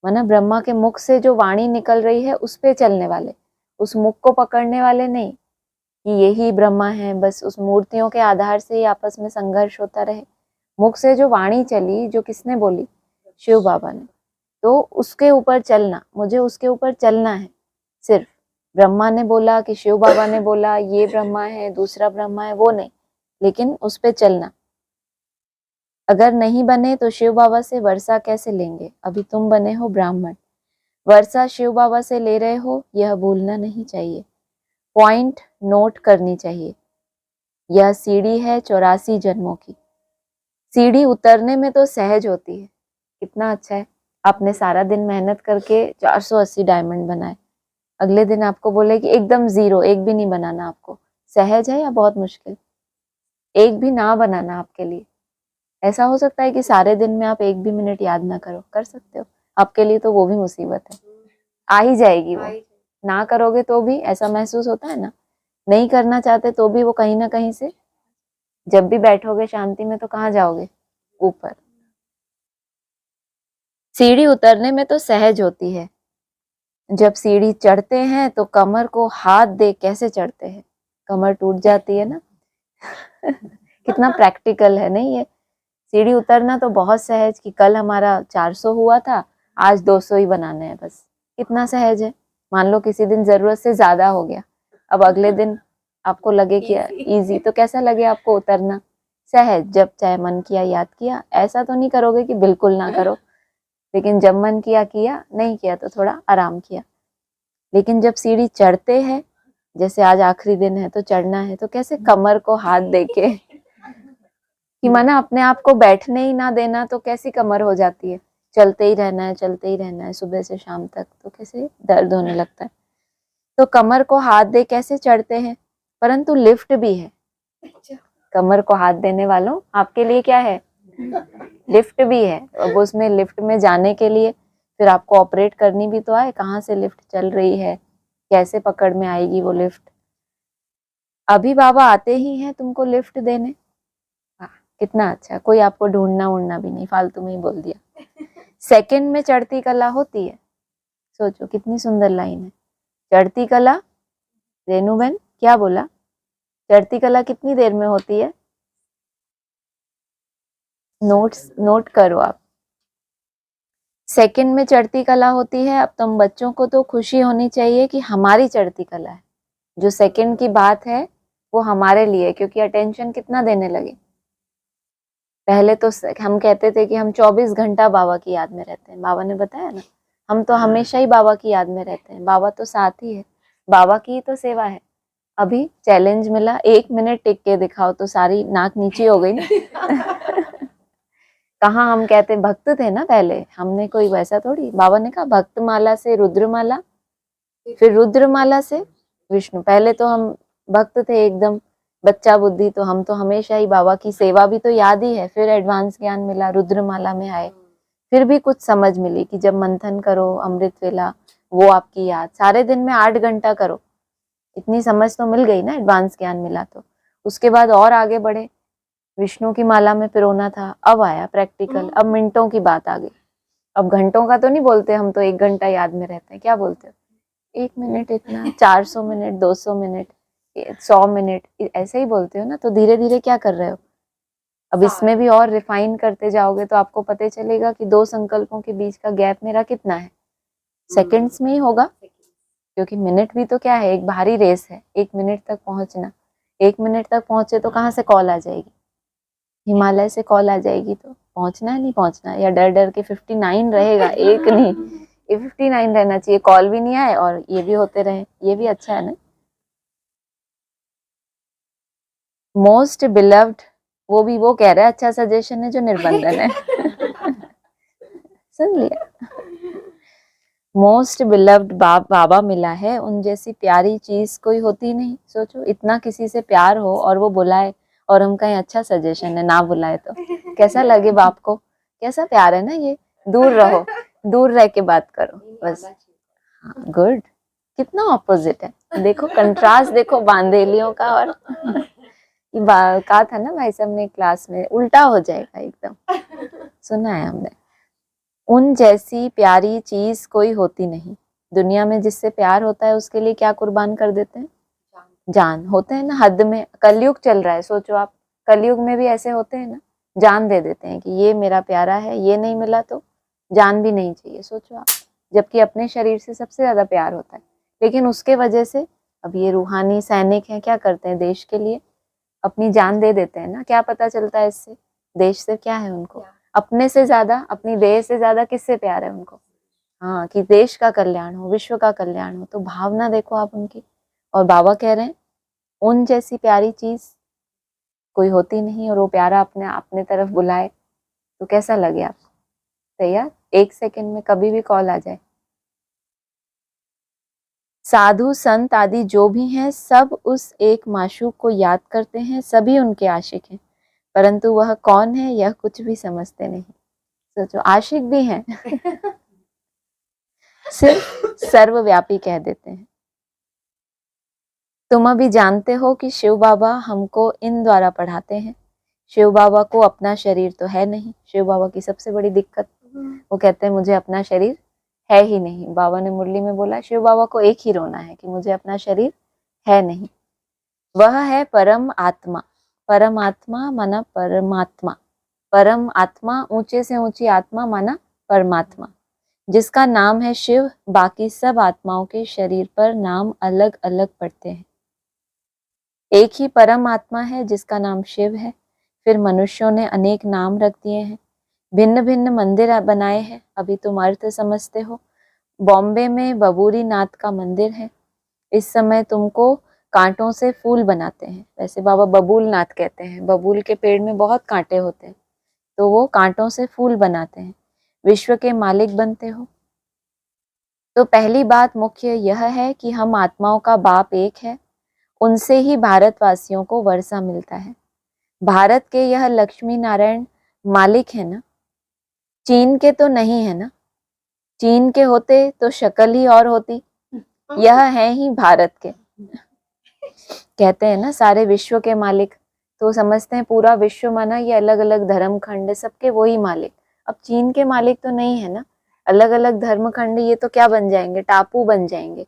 माना ब्रह्मा के मुख से जो वाणी निकल रही है उस पे चलने वाले, उस मुख को पकड़ने वाले नहीं कि यही ब्रह्मा है, बस उस मूर्तियों के आधार से ही आपस में संघर्ष होता रहे। मुख से जो वाणी चली, जो किसने बोली? शिव बाबा ने। तो उसके ऊपर चलना, मुझे उसके ऊपर चलना है। सिर्फ ब्रह्मा ने बोला कि शिव बाबा ने बोला ये ब्रह्मा है दूसरा ब्रह्मा है, वो नहीं, लेकिन उस पे चलना। अगर नहीं बने तो शिव बाबा से वर्षा कैसे लेंगे? अभी तुम बने हो ब्राह्मण, वर्षा शिव बाबा से ले रहे हो, यह भूलना नहीं चाहिए। पॉइंट नोट करनी चाहिए। यह सीढ़ी है 84 जन्मों की। सीढ़ी उतरने में तो सहज होती है। कितना अच्छा है, आपने सारा दिन मेहनत करके 480 डायमंड बनाए, अगले दिन आपको बोले कि एकदम जीरो, एक भी नहीं बनाना आपको। सहज है या बहुत मुश्किल? एक भी ना बनाना आपके लिए। ऐसा हो सकता है कि सारे दिन में आप एक भी मिनट याद ना करो, कर सकते हो? आपके लिए तो वो भी मुसीबत है, आ ही जाएगी वो। ना करोगे तो भी ऐसा महसूस होता है ना, नहीं करना चाहते तो भी वो कहीं ना कहीं से, जब भी बैठोगे शांति में तो कहाँ जाओगे? ऊपर। सीढ़ी उतरने में तो सहज होती है, जब सीढ़ी चढ़ते हैं तो कमर को हाथ दे कैसे चढ़ते हैं, कमर टूट जाती है ना। कितना प्रैक्टिकल है नहीं ये। सीढ़ी उतरना तो बहुत सहज कि कल हमारा 400 हुआ था, आज 200 ही बनाने हैं बस। कितना सहज है। मान लो किसी दिन जरूरत से ज्यादा हो गया, अब अगले दिन आपको लगे कि इजी, तो कैसा लगे आपको उतरना? सहज, जब चाहे मन किया याद किया। ऐसा तो नहीं करोगे कि बिल्कुल ना करो, लेकिन जब मन किया किया, नहीं किया तो थोड़ा आराम किया। लेकिन जब सीढ़ी चढ़ते हैं, जैसे आज आखिरी दिन है तो चढ़ना है, तो कैसे कमर को हाथ देके कि माना अपने आप को बैठने ही ना देना, तो कैसी कमर हो जाती है। चलते ही रहना है, चलते ही रहना है सुबह से शाम तक, तो कैसे दर्द होने लगता है। तो कमर को हाथ दे कैसे चढ़ते हैं, परंतु लिफ्ट भी है। कमर को हाथ देने वालों, आपके लिए क्या है? लिफ्ट भी है। अब उसमें लिफ्ट में जाने के लिए फिर आपको ऑपरेट करनी भी तो आए, कहाँ से लिफ्ट चल रही है, कैसे पकड़ में आएगी वो लिफ्ट। अभी बाबा आते ही हैं तुमको लिफ्ट देने। कितना अच्छा, कोई आपको ढूंढना उड़ना भी नहीं, फालतू में ही बोल दिया। सेकंड में चढ़ती कला होती है। सोचो कितनी सुंदर लाइन है, चढ़ती कला। रेनूबेन क्या बोला, चढ़ती कला कितनी देर में होती है? नोट करो आप। सेकंड में चढ़ती कला होती है। अब तुम बच्चों को तो खुशी होनी चाहिए कि हमारी चढ़ती कला है, जो सेकंड की बात है वो हमारे लिए, क्योंकि अटेंशन कितना देने लगे। पहले तो हम कहते थे कि हम 24 घंटा बाबा की याद में रहते हैं, बाबा ने बताया ना, हम तो हमेशा ही बाबा की याद में रहते हैं, बाबा तो साथ ही है, बाबा की ही तो सेवा है। अभी चैलेंज मिला, 1 मिनट टिक के दिखाओ, तो सारी नाक नीचे हो गई ना। कहाँ हम कहते भक्त थे ना पहले, हमने कोई वैसा थोड़ी, बाबा ने कहा भक्त माला से रुद्रमाला, फिर रुद्रमाला से विष्णु। पहले तो हम भक्त थे एकदम बच्चा बुद्धि, तो हम तो हमेशा ही बाबा की सेवा भी तो याद ही है। फिर एडवांस ज्ञान मिला, रुद्रमाला में आए, फिर भी कुछ समझ मिली कि जब मंथन करो अमृत वेला, वो आपकी याद, सारे दिन में 8 घंटा करो, इतनी समझ तो मिल गई ना, एडवांस ज्ञान मिला। तो उसके बाद और आगे बढ़े, विष्णु की माला में पिरोना था, अब आया प्रैक्टिकल, अब मिनटों की बात आ गई। अब घंटों का तो नहीं बोलते हम, तो 1 घंटा याद में रहते हैं, क्या बोलते हो 1 मिनट इतना, 400 मिनट, 200 मिनट, 100 मिनट, ऐसे ही बोलते हो ना। तो धीरे धीरे क्या कर रहे हो, अब इसमें भी और रिफाइन करते जाओगे तो आपको पता चलेगा कि 2 संकल्पों के बीच का गैप मेरा कितना है, सेकंड्स में ही होगा। क्योंकि मिनट भी तो क्या है, एक भारी रेस है, 1 मिनट तक पहुंचना। 1 मिनट तक पहुंचे तो कहाँ से कॉल आ जाएगी, हिमालय से कॉल आ जाएगी, तो पहुंचना है नहीं पहुंचना, या डर डर के 59 रहेगा, एक नहीं, ये 59 रहना चाहिए, कॉल भी नहीं आए और ये भी होते रहे, ये भी अच्छा है ना। मोस्ट बिलव्ड, वो भी वो कह रहा है अच्छा सजेशन है जो निर्बंधन है। सुन लिया, मोस्ट बिलव्ड बाबा मिला है, उन जैसी प्यारी चीज कोई होती नहीं। सोचो इतना किसी से प्यार हो और वो बुलाए, और हम कहें अच्छा सजेशन है, ना बुलाए तो कैसा लगे बाप को, कैसा प्यार है ना ये। दूर रहो, दूर रह के बात करो बस। हाँ गुड, कितना ऑपोजिट है, देखो कंट्रास्ट देखो बांदेलियों का। और कहा था ना भाई साहब ने क्लास में, उल्टा हो जाएगा एकदम, सुना है हमने। उन जैसी प्यारी चीज कोई होती नहीं। दुनिया में जिससे प्यार होता है उसके लिए क्या कुर्बान कर देते हैं, जान। होते हैं ना हद में, कलयुग चल रहा है, सोचो आप, कलयुग में भी ऐसे होते हैं ना, जान दे देते हैं कि ये मेरा प्यारा है, ये नहीं मिला तो जान भी नहीं चाहिए। सोचो आप, जबकि अपने शरीर से सबसे ज्यादा प्यार होता है, लेकिन उसके वजह से अब ये रूहानी सैनिक हैं, क्या करते हैं देश के लिए, अपनी जान दे देते हैं ना। क्या पता चलता है इससे, देश से क्या है उनको, अपने से ज्यादा, अपनी देह से ज्यादा किससे प्यार है उनको, हाँ, कि देश का कल्याण हो, विश्व का कल्याण हो। तो भावना देखो आप उनकी। और बाबा कह रहे हैं उन जैसी प्यारी चीज कोई होती नहीं, और वो प्यारा अपने अपने तरफ बुलाए तो कैसा लगे आपको। तैयार, 1 सेकंड में कभी भी कॉल आ जाए। साधु संत आदि जो भी हैं सब उस एक माशूक को याद करते हैं, सभी उनके आशिक हैं, परंतु वह कौन है यह कुछ भी समझते नहीं। सोचो, आशिक भी हैं सिर्फ सर्वव्यापी कह देते हैं। तुम अभी जानते हो कि शिव बाबा हमको इन द्वारा पढ़ाते हैं। शिव बाबा को अपना शरीर तो है नहीं, शिव बाबा की सबसे बड़ी दिक्कत, वो कहते हैं मुझे अपना शरीर है ही नहीं। बाबा ने मुरली में बोला शिव बाबा को एक ही रोना है कि मुझे अपना शरीर है नहीं। वह है परम आत्मा, परम आत्मा माना परमात्मा, परम आत्मा, ऊंचे से ऊंची आत्मा माना परमात्मा, जिसका नाम है शिव। बाकी सब आत्माओं के शरीर पर नाम अलग अलग पड़ते हैं, एक ही परम आत्मा है जिसका नाम शिव है। फिर मनुष्यों ने अनेक नाम रख दिए हैं, भिन्न भिन्न मंदिर बनाए हैं। अभी तुम अर्थ समझते हो। बॉम्बे में बबूरी नाथ का मंदिर है। इस समय तुमको कांटों से फूल बनाते हैं, वैसे बाबा बबूल नाथ कहते हैं, बबूल के पेड़ में बहुत कांटे होते हैं, तो वो कांटों से फूल बनाते हैं। विश्व के मालिक बनते हो। तो पहली बात मुख्य यह है कि हम आत्माओं का बाप एक है, उनसे ही भारतवासियों को वर्षा मिलता है। भारत के यह लक्ष्मी नारायण मालिक है ना, चीन के तो नहीं है ना। चीन के होते तो शक्ल ही और होती, यह है ही भारत के। कहते हैं ना सारे विश्व के मालिक, तो समझते हैं पूरा विश्व माना ये अलग अलग धर्म खंड, सबके वही मालिक। अब चीन के मालिक तो नहीं है ना, अलग अलग धर्म खंड, ये तो क्या बन जाएंगे, टापू बन जाएंगे।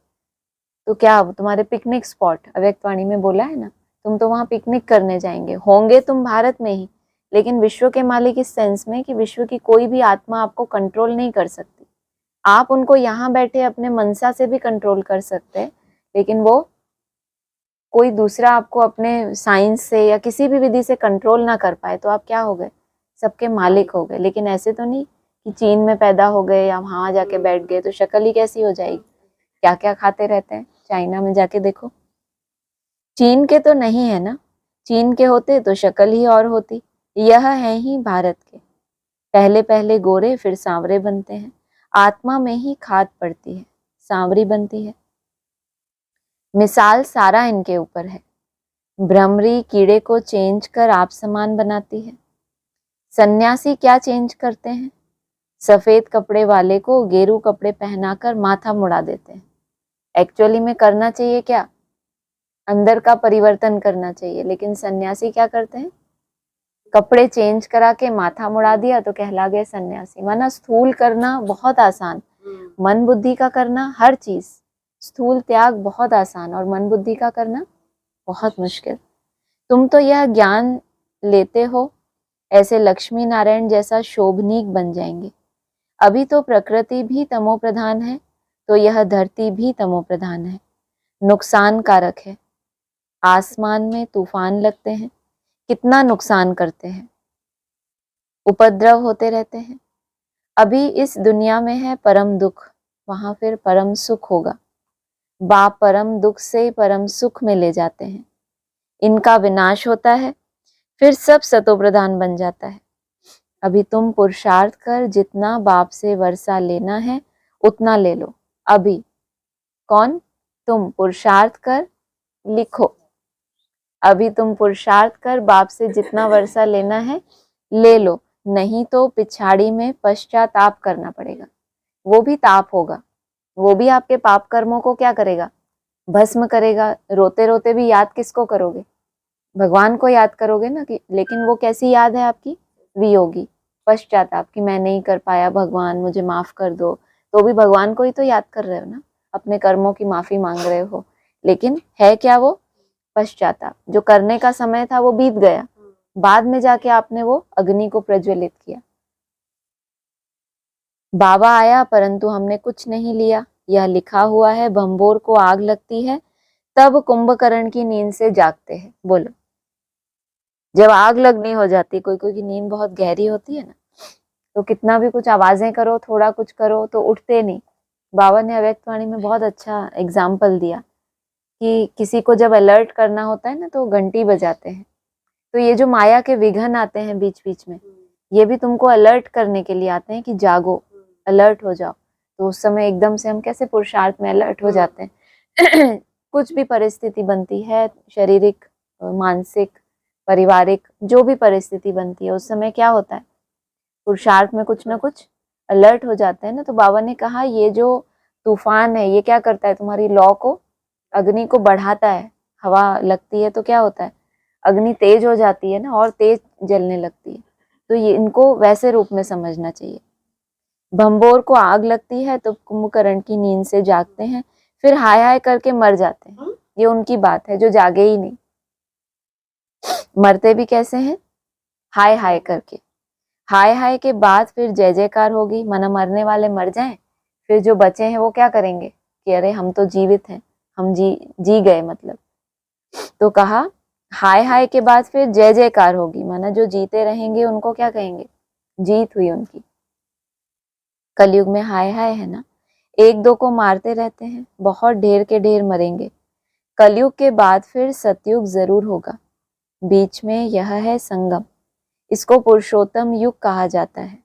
तो क्या तुम्हारे पिकनिक स्पॉट, अव्यक्तवाणी में बोला है ना, तुम तो वहां पिकनिक करने जाएंगे, होंगे तुम भारत में ही, लेकिन विश्व के मालिक इस सेंस में कि विश्व की कोई भी आत्मा आपको कंट्रोल नहीं कर सकती। आप उनको यहाँ बैठे अपने मनसा से भी कंट्रोल कर सकते हैं, लेकिन वो कोई दूसरा आपको अपने साइंस से या किसी भी विधि से कंट्रोल ना कर पाए, तो आप क्या हो गए, सबके मालिक हो गए। लेकिन ऐसे तो नहीं कि चीन में पैदा हो गए या वहां जाके बैठ गए तो शक्ल ही कैसी हो जाएगी, क्या क्या खाते रहते हैं। चाइना में जाके देखो, चीन के तो नहीं है ना, चीन के होते तो शक्ल ही और होती, यह है ही भारत के। पहले पहले गोरे फिर सांवरे बनते हैं, आत्मा में ही खाद पड़ती है, सांवरी बनती है। मिसाल सारा इनके ऊपर है, भ्रमरी कीड़े को चेंज कर आप समान बनाती है। सन्यासी क्या चेंज करते हैं, सफेद कपड़े वाले को गेरू कपड़े पहनाकर माथा मुड़ा देते हैं। एक्चुअली में करना चाहिए क्या, अंदर का परिवर्तन करना चाहिए, लेकिन सन्यासी क्या करते हैं, कपड़े चेंज करा के माथा मुड़ा दिया तो कहला गए सन्यासी। माना स्थूल करना बहुत आसान, मन बुद्धि का करना हर चीज, स्थूल त्याग बहुत आसान और मन बुद्धि का करना बहुत मुश्किल। तुम तो यह ज्ञान लेते हो, ऐसे लक्ष्मी नारायण जैसा शोभनीक बन जाएंगे। अभी तो प्रकृति भी तमो प्रधान है, तो यह धरती भी तमो प्रधान है, नुकसान कारक है। आसमान में तूफान लगते हैं, कितना नुकसान करते हैं, उपद्रव होते रहते हैं। अभी इस दुनिया में है परम दुख, वहां फिर परम सुख होगा। बाप परम दुख से परम सुख में ले जाते हैं, इनका विनाश होता है, फिर सब सतो प्रधान बन जाता है। अभी तुम पुरुषार्थ कर जितना बाप से वर्षा लेना है उतना ले लो। अभी कौन, तुम पुरुषार्थ कर, लिखो, अभी तुम पुरुषार्थ कर बाप से जितना वर्षा लेना है ले लो, नहीं तो पिछाड़ी में पश्चाताप करना पड़ेगा। वो भी ताप होगा, वो भी आपके पाप कर्मों को क्या करेगा, भस्म करेगा। रोते रोते भी याद किसको करोगे, भगवान को याद करोगे ना कि, लेकिन वो कैसी याद है आपकी, वियोगी, पश्चाताप कि मैं नहीं कर पाया, भगवान मुझे माफ कर दो। तो भी भगवान को ही तो याद कर रहे हो ना, अपने कर्मों की माफी मांग रहे हो, लेकिन है क्या वो पश्चाताप। जो करने का समय था वो बीत गया, बाद में जाके आपने वो अग्नि को प्रज्वलित किया। बाबा आया परंतु हमने कुछ नहीं लिया, यह लिखा हुआ है, भंबोर को आग लगती है तब कुंभकर्ण की नींद से जागते हैं। बोलो, जब आग लगनी हो जाती, कोई कोई की नींद बहुत गहरी होती है ना, तो कितना भी कुछ आवाजें करो, थोड़ा कुछ करो तो उठते नहीं। बाबा ने अव्यक्तवाणी में बहुत अच्छा एग्जाम्पल दिया कि किसी को जब अलर्ट करना होता है ना तो घंटी बजाते हैं। तो ये जो माया के विघ्न आते हैं बीच बीच में, ये भी तुमको अलर्ट करने के लिए आते हैं कि जागो, अलर्ट हो जाओ। तो उस समय एकदम से हम कैसे पुरुषार्थ में अलर्ट हो जाते हैं। कुछ भी परिस्थिति बनती है, शारीरिक, मानसिक, पारिवारिक, जो भी परिस्थिति बनती है, उस समय क्या होता है, पुरुषार्थ में कुछ ना कुछ अलर्ट हो जाते हैं ना। तो बाबा ने कहा ये जो तूफान है ये क्या करता है, तुम्हारी लौ को, अग्नि को बढ़ाता है। हवा लगती है तो क्या होता है, अग्नि तेज हो जाती है ना, और तेज जलने लगती है। तो ये इनको वैसे रूप में समझना चाहिए। भंबोर को आग लगती है तो कुंभकर्ण की नींद से जागते हैं, फिर हाय हाय करके मर जाते हैं। ये उनकी बात है जो जागे ही नहीं। मरते भी कैसे हैं, हाय हाय करके। हाय हाय के बाद फिर जय जयकार होगी, माना मरने वाले मर जाएं, फिर जो बचे हैं वो क्या करेंगे कि अरे हम तो जीवित हैं, हम जी गए मतलब। तो कहा हाय हाय के बाद फिर जय जयकार होगी, माना जो जीते रहेंगे उनको क्या कहेंगे, जीत हुई उनकी। कलयुग में हाय हाय है ना, एक दो को मारते रहते हैं, बहुत ढेर के ढेर मरेंगे। कलयुग के बाद फिर सतयुग जरूर होगा, बीच में यह है संगम, इसको पुरुषोत्तम युग कहा जाता है।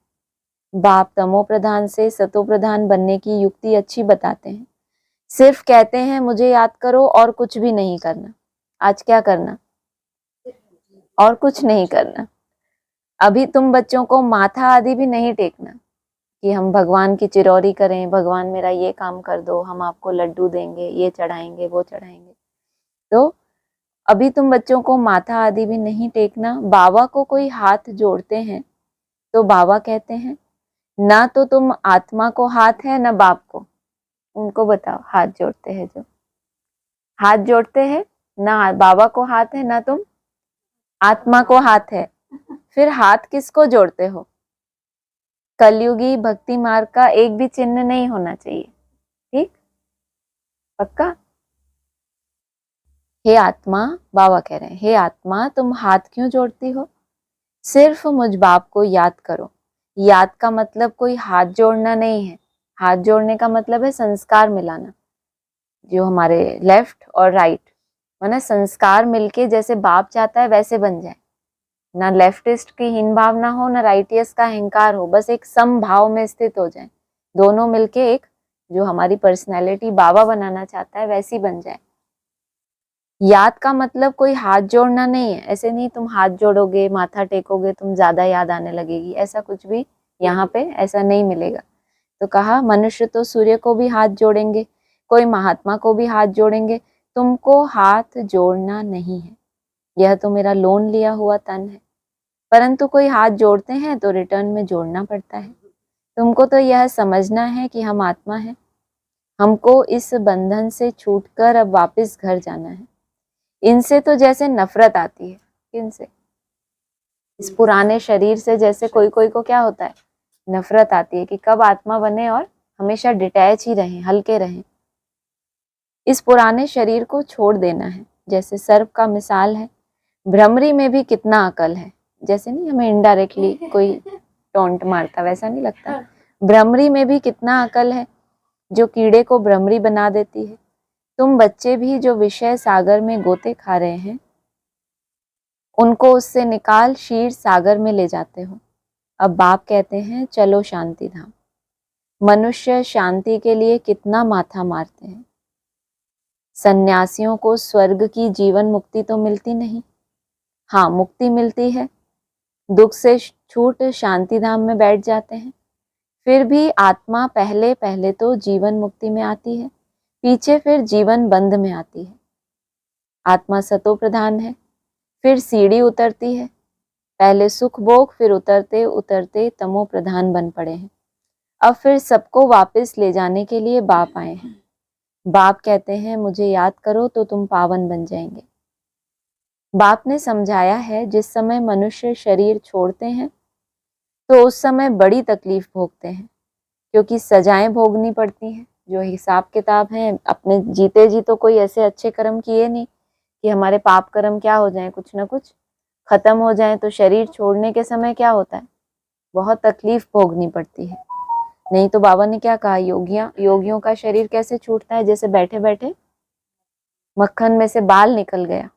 बाप तमो प्रधान से सतो प्रधान बनने की युक्ति अच्छी बताते हैं, सिर्फ कहते हैं मुझे याद करो और कुछ भी नहीं करना। आज क्या करना, और कुछ नहीं करना। अभी तुम बच्चों को माथा आदि भी नहीं टेकना, कि हम भगवान की चिरौरी करें, भगवान मेरा ये काम कर दो, हम आपको लड्डू देंगे, ये चढ़ाएंगे, वो चढ़ाएंगे। तो अभी तुम बच्चों को माथा आदि भी नहीं टेकना। बाबा को कोई हाथ जोड़ते हैं तो बाबा कहते हैं ना तो तुम आत्मा को हाथ है ना बाप को। उनको बताओ, हाथ जोड़ते हैं जो हाथ जोड़ते हैं, ना बाबा को हाथ है ना तुम आत्मा को हाथ है, फिर हाथ किसको जोड़ते हो? कलयुगी भक्ति मार्ग का एक भी चिन्ह नहीं होना चाहिए, ठीक? पक्का? हे आत्मा, बाबा कह रहे हैं, हे आत्मा तुम हाथ क्यों जोड़ती हो? सिर्फ मुझ बाप को याद करो। याद का मतलब कोई हाथ जोड़ना नहीं है। हाथ जोड़ने का मतलब है संस्कार मिलाना, जो हमारे लेफ्ट और राइट, माना संस्कार मिलके जैसे बाप चाहता है वैसे बन जाए। ना लेफ्टिस्ट की हीन भावना हो, ना राइटियस का अहंकार हो, बस एक समभाव में स्थित हो जाए। दोनों मिलके एक जो हमारी पर्सनैलिटी बाबा बनाना चाहता है वैसी बन जाए। याद का मतलब कोई हाथ जोड़ना नहीं है। ऐसे नहीं तुम हाथ जोड़ोगे, माथा टेकोगे, तुम ज्यादा याद आने लगेगी, ऐसा कुछ भी यहाँ पे ऐसा नहीं मिलेगा। तो कहा मनुष्य तो सूर्य को भी हाथ जोड़ेंगे, कोई महात्मा को भी हाथ जोड़ेंगे, तुमको हाथ जोड़ना नहीं है। यह तो मेरा लोन लिया हुआ तन है, परंतु कोई हाथ जोड़ते हैं तो रिटर्न में जोड़ना पड़ता है। तुमको तो यह समझना है कि हम आत्मा हैं, हमको इस बंधन से छूटकर अब वापस घर जाना है। इनसे तो जैसे नफरत आती है, किनसे? इस पुराने शरीर से जैसे कोई कोई को क्या होता है, नफरत आती है कि कब आत्मा बने और हमेशा डिटैच ही रहें, हल्के रहें। इस पुराने शरीर को छोड़ देना है। जैसे सर्प का मिसाल है, भ्रमरी में भी कितना अकल है। जैसे नहीं हमें इनडायरेक्टली कोई टोंट मारता, वैसा नहीं लगता। भ्रमरी में भी कितना अकल है जो कीड़े को भ्रमरी बना देती है। तुम बच्चे भी जो विषय सागर में गोते खा रहे हैं, उनको उससे निकाल क्षीर सागर में ले जाते हो। अब बाप कहते हैं चलो शांति धाम। मनुष्य शांति के लिए कितना माथा मारते हैं। सन्यासियों को स्वर्ग की जीवन मुक्ति तो मिलती नहीं। हाँ, मुक्ति मिलती है, दुख से छूट शांति धाम में बैठ जाते हैं। फिर भी आत्मा पहले पहले तो जीवन मुक्ति में आती है, पीछे फिर जीवन बंध में आती है। आत्मा सतो प्रधान है, फिर सीढ़ी उतरती है। पहले सुख भोग, फिर उतरते उतरते तमो प्रधान बन पड़े हैं। अब फिर सबको वापस ले जाने के लिए बाप आए हैं। बाप कहते हैं मुझे याद करो तो तुम पावन बन जाएंगे। बाप ने समझाया है जिस समय मनुष्य शरीर छोड़ते हैं तो उस समय बड़ी तकलीफ भोगते हैं, क्योंकि सजाएं भोगनी पड़ती हैं। जो हिसाब किताब है, अपने जीते जी तो कोई ऐसे अच्छे कर्म किए नहीं कि हमारे पाप कर्म क्या हो जाए, कुछ ना कुछ खत्म हो जाए। तो शरीर छोड़ने के समय क्या होता है, बहुत तकलीफ भोगनी पड़ती है। नहीं तो बाबा ने क्या कहा, योगियों का शरीर कैसे छूटता है, जैसे बैठे बैठे मक्खन में से बाल निकल गया।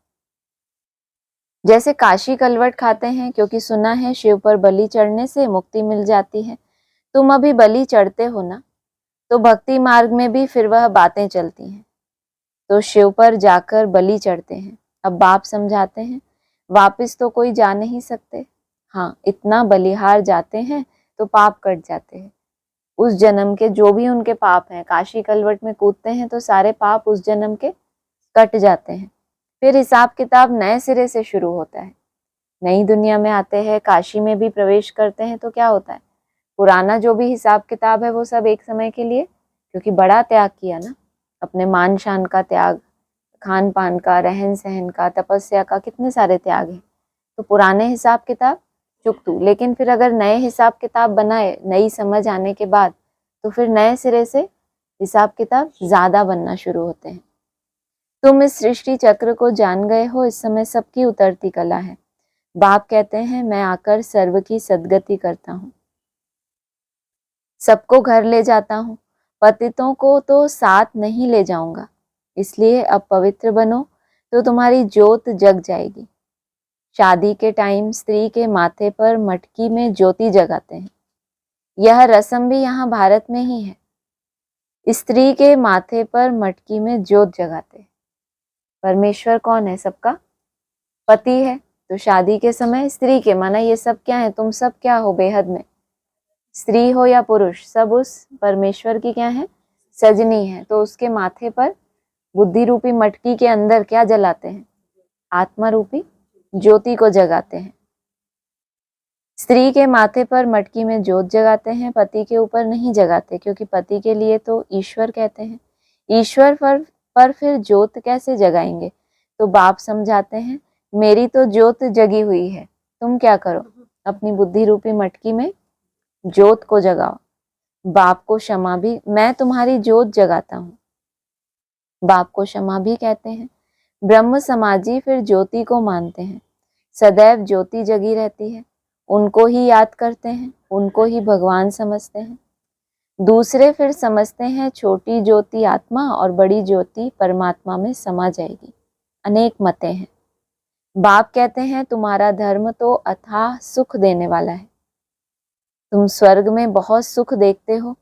जैसे काशी कलवट खाते हैं, क्योंकि सुना है शिव पर बलि चढ़ने से मुक्ति मिल जाती है। तुम अभी बलि चढ़ते हो ना, तो भक्ति मार्ग में भी फिर वह बातें चलती हैं, तो शिव पर जाकर बलि चढ़ते हैं। अब बाप समझाते हैं वापिस तो कोई जा नहीं सकते। हाँ, इतना बलिहार जाते हैं तो पाप कट जाते हैं। उस जन्म के जो भी उनके पाप हैं, काशी कलवट में कूदते हैं तो सारे पाप उस जन्म के कट जाते हैं। फिर हिसाब किताब नए सिरे से शुरू होता है। नई दुनिया में आते हैं, काशी में भी प्रवेश करते हैं, तो क्या होता है, पुराना जो भी हिसाब किताब है वो सब एक समय के लिए, क्योंकि बड़ा त्याग किया ना, अपने मान शान का त्याग, खान पान का, रहन सहन का, तपस्या का, कितने सारे त्याग हैं। तो पुराने हिसाब किताब चुकतू। लेकिन फिर अगर नए हिसाब किताब बनाए, नई समझ आने के बाद, तो फिर नए सिरे से हिसाब किताब ज्यादा बनना शुरू होते हैं। तुम इस सृष्टि चक्र को जान गए हो, इस समय सबकी उतरती कला है। बाप कहते हैं मैं आकर सर्व की सद्गति करता हूँ, सबको घर ले जाता हूँ, पतितों को तो साथ नहीं ले जाऊंगा। इसलिए अब पवित्र बनो तो तुम्हारी ज्योत जग जाएगी। शादी के टाइम स्त्री के माथे पर मटकी में ज्योति जगाते हैं। यह रस्म भी यहाँ भारत में ही है। स्त्री के माथे पर मटकी में ज्योत जगाते हैं। परमेश्वर कौन है, सबका पति है, तो शादी के समय स्त्री के, माना ये सब क्या है, तुम सब क्या हो बेहद में, स्त्री हो या पुरुष, सब उस परमेश्वर की क्या है, सजनी है। तो उसके माथे पर बुद्धि रूपी मटकी के अंदर क्या जलाते हैं, आत्मा रूपी ज्योति को जगाते हैं। स्त्री के माथे पर मटकी में ज्योत जगाते हैं, पति के ऊपर नहीं जगाते, क्योंकि पति के लिए तो ईश्वर कहते हैं। ईश्वर पर फिर ज्योत कैसे जगाएंगे? तो बाप समझाते हैं, मेरी तो ज्योत जगी हुई है, तुम क्या करो, अपनी बुद्धि रूपी मटकी में ज्योत को जगाओ। बाप को क्षमा भी, मैं तुम्हारी ज्योत जगाता हूँ, बाप को क्षमा भी कहते हैं। ब्रह्म समाजी फिर ज्योति को मानते हैं, सदैव ज्योति जगी रहती है, उनको ही याद करते हैं, उनको ही भगवान समझते हैं। दूसरे फिर समझते हैं छोटी ज्योति आत्मा और बड़ी ज्योति परमात्मा में समा जाएगी। अनेक मतें हैं। बाप कहते हैं तुम्हारा धर्म तो अथाह सुख देने वाला है, तुम स्वर्ग में बहुत सुख देखते हो,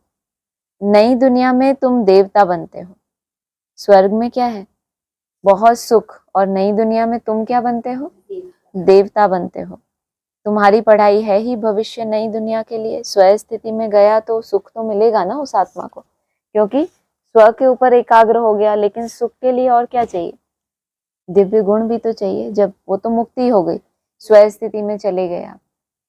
नई दुनिया में तुम देवता बनते हो। स्वर्ग में क्या है, बहुत सुख, और नई दुनिया में तुम क्या बनते हो, देवता बनते हो। तुम्हारी पढ़ाई है ही भविष्य नई दुनिया के लिए। स्व स्थिति में गया तो सुख तो मिलेगा ना उस आत्मा को, क्योंकि स्व के ऊपर एकाग्र हो गया। लेकिन सुख के लिए और क्या चाहिए, दिव्य गुण भी तो चाहिए। जब वो तो मुक्ति हो गई, स्व स्थिति में चले गए आप,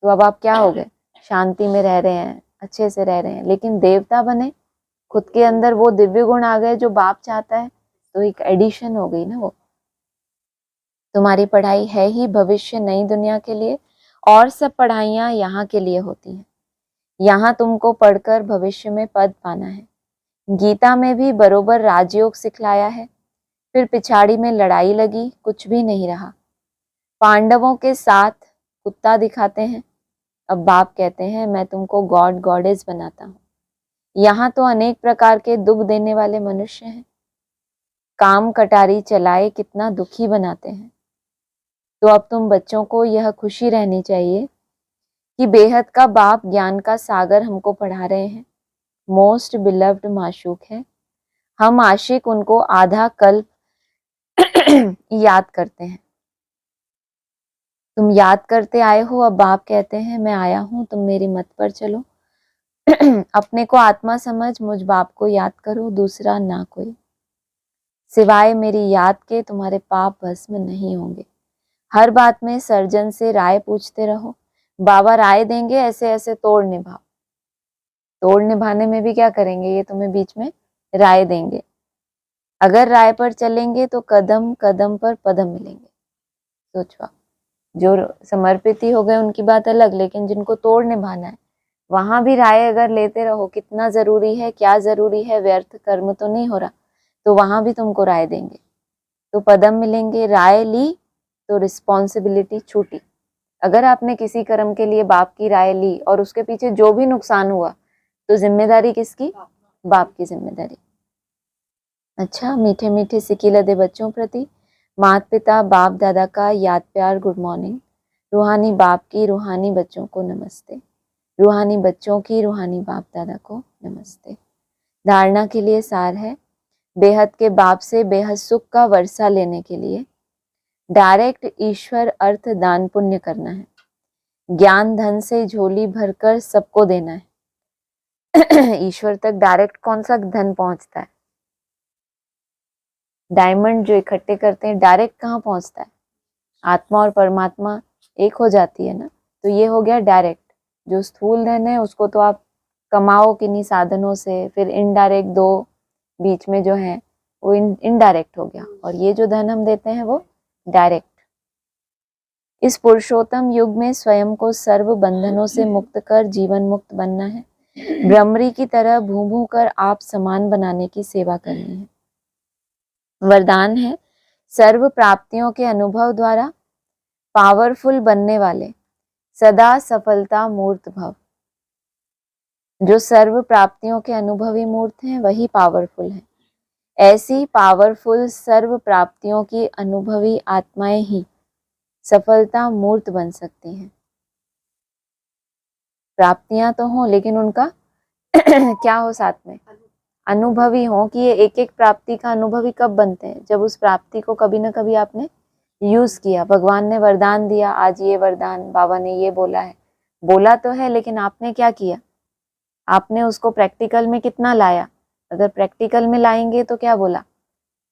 तो अब आप क्या हो गए, शांति में रह रहे हैं, अच्छे से रह रहे हैं। लेकिन देवता बने, खुद के अंदर वो दिव्य गुण आ गए जो बाप चाहता है, तो एक एडिशन हो गई ना वो। तुम्हारी पढ़ाई है ही भविष्य नई दुनिया के लिए, और सब पढ़ाइयाँ यहाँ के लिए होती हैं। यहाँ तुमको पढ़कर भविष्य में पद पाना है। गीता में भी बरोबर राजयोग सिखलाया है। फिर पिछाड़ी में लड़ाई लगी, कुछ भी नहीं रहा। पांडवों के साथ कुत्ता दिखाते हैं, अब बाप कहते हैं मैं तुमको गॉड गॉडेस बनाता हूँ। यहाँ तो अनेक प्रकार के दुख देने वाले मनुष्य हैं, काम कटारी चलाए कितना दुखी बनाते हैं। तो अब तुम बच्चों को यह खुशी रहनी चाहिए कि बेहद का बाप ज्ञान का सागर हमको पढ़ा रहे हैं। मोस्ट बिलव्ड माशूक है, हम आशिक उनको आधा कल्प याद करते हैं। तुम याद करते आए हो, अब बाप कहते हैं मैं आया हूं, तुम मेरी मत पर चलो। अपने को आत्मा समझ मुझ बाप को याद करो, दूसरा ना कोई। सिवाय मेरी याद के तुम्हारे पाप भस्म नहीं होंगे। हर बात में सर्जन से राय पूछते रहो, बाबा राय देंगे ऐसे ऐसे तोड़ निभाओ। तोड़ निभाने में भी क्या करेंगे, ये तुम्हें बीच में राय देंगे। अगर राय पर चलेंगे तो कदम कदम पर पदम मिलेंगे। सोचो, जो समर्पित ही हो गए उनकी बात अलग, लेकिन जिनको तोड़ निभाना है वहां भी राय अगर लेते रहो, कितना जरूरी है, क्या जरूरी है, व्यर्थ कर्म तो नहीं हो रहा, तो वहां भी तुमको राय देंगे, तो पदम मिलेंगे। राय ली तो रिस्पॉन्सिबिलिटी छूटी। अगर आपने किसी कर्म के लिए बाप की राय ली और उसके पीछे जो भी नुकसान हुआ, तो जिम्मेदारी किसकी, बाप की जिम्मेदारी। अच्छा, मीठे मीठे सिकी लदे बच्चों प्रति माता पिता बाप दादा का याद प्यार गुड मॉर्निंग। रूहानी बाप की रूहानी बच्चों को नमस्ते, रूहानी बच्चों की रूहानी बाप दादा को नमस्ते। धारणा के लिए सार है, बेहद के बाप से बेहद सुख का वर्षा लेने के लिए डायरेक्ट ईश्वर अर्थ दान पुण्य करना है। ज्ञान धन से झोली भरकर सबको देना है। ईश्वर तक डायरेक्ट कौन सा धन पहुंचता है, डायमंड जो इकट्ठे करते हैं डायरेक्ट कहाँ पहुंचता है, आत्मा और परमात्मा एक हो जाती है ना। तो ये हो गया डायरेक्ट। जो स्थूल धन है उसको तो आप कमाओ किन्हीं साधनों से, फिर इनडायरेक्ट दो बीच में जो है वो इनडायरेक्ट हो गया, और ये जो धन हम देते हैं वो डायरेक्ट। इस पुरुषोत्तम युग में स्वयं को सर्व बंधनों से मुक्त कर जीवन मुक्त बनना है। ब्रह्मरी की तरह भू भू कर आप समान बनाने की सेवा करनी है। वरदान है, सर्व प्राप्तियों के अनुभव द्वारा पावरफुल बनने वाले सदा सफलता मूर्त भव। जो सर्व प्राप्तियों के अनुभवी मूर्त हैं वही पावरफुल हैं। ऐसी पावरफुल सर्व प्राप्तियों की अनुभवी आत्माएं ही सफलता मूर्त बन सकती हैं। प्राप्तियां तो हों लेकिन उनका क्या हो साथ में, अनुभवी हो। कि ये एक एक प्राप्ति का अनुभवी कब बनते हैं, जब उस प्राप्ति को कभी ना कभी आपने यूज किया। भगवान ने वरदान दिया, आज ये वरदान बाबा ने ये बोला है, बोला तो है लेकिन आपने क्या किया, आपने उसको प्रैक्टिकल में कितना लाया? अगर प्रैक्टिकल में लाएंगे तो क्या बोला?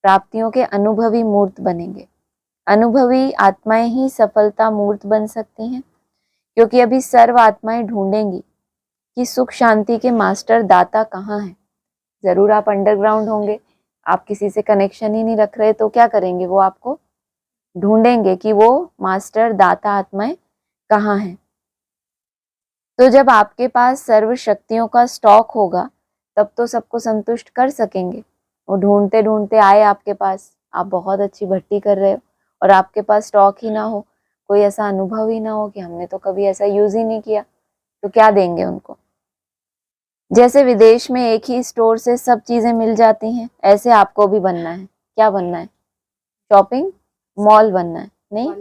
प्राप्तियों के अनुभवी मूर्त बनेंगे। अनुभवी आत्माएं ही सफलता मूर्त बन सकती हैं, क्योंकि अभी सर्व आत्माएं ढूंढेंगी कि सुख शांति के मास्टर दाता कहाँ हैं। जरूर आप अंडरग्राउंड होंगे, आप किसी से कनेक्शन ही नहीं रख रहे, तो क्या करेंगे? वो आपको ढूंढेंगे कि वो मास्टर दाता आत्माएं कहाँ हैं। तो जब आपके पास सर्व शक्तियों का स्टॉक होगा तब तो सबको संतुष्ट कर सकेंगे। वो ढूंढते ढूंढते आए आपके पास, आप बहुत अच्छी भट्टी कर रहे हो और आपके पास स्टॉक ही ना हो, कोई ऐसा अनुभव ही ना हो कि हमने तो कभी ऐसा यूज ही नहीं किया, तो क्या देंगे उनको? जैसे विदेश में एक ही स्टोर से सब चीजें मिल जाती हैं, ऐसे आपको भी बनना है। क्या बनना है? शॉपिंग मॉल बनना है? नहीं,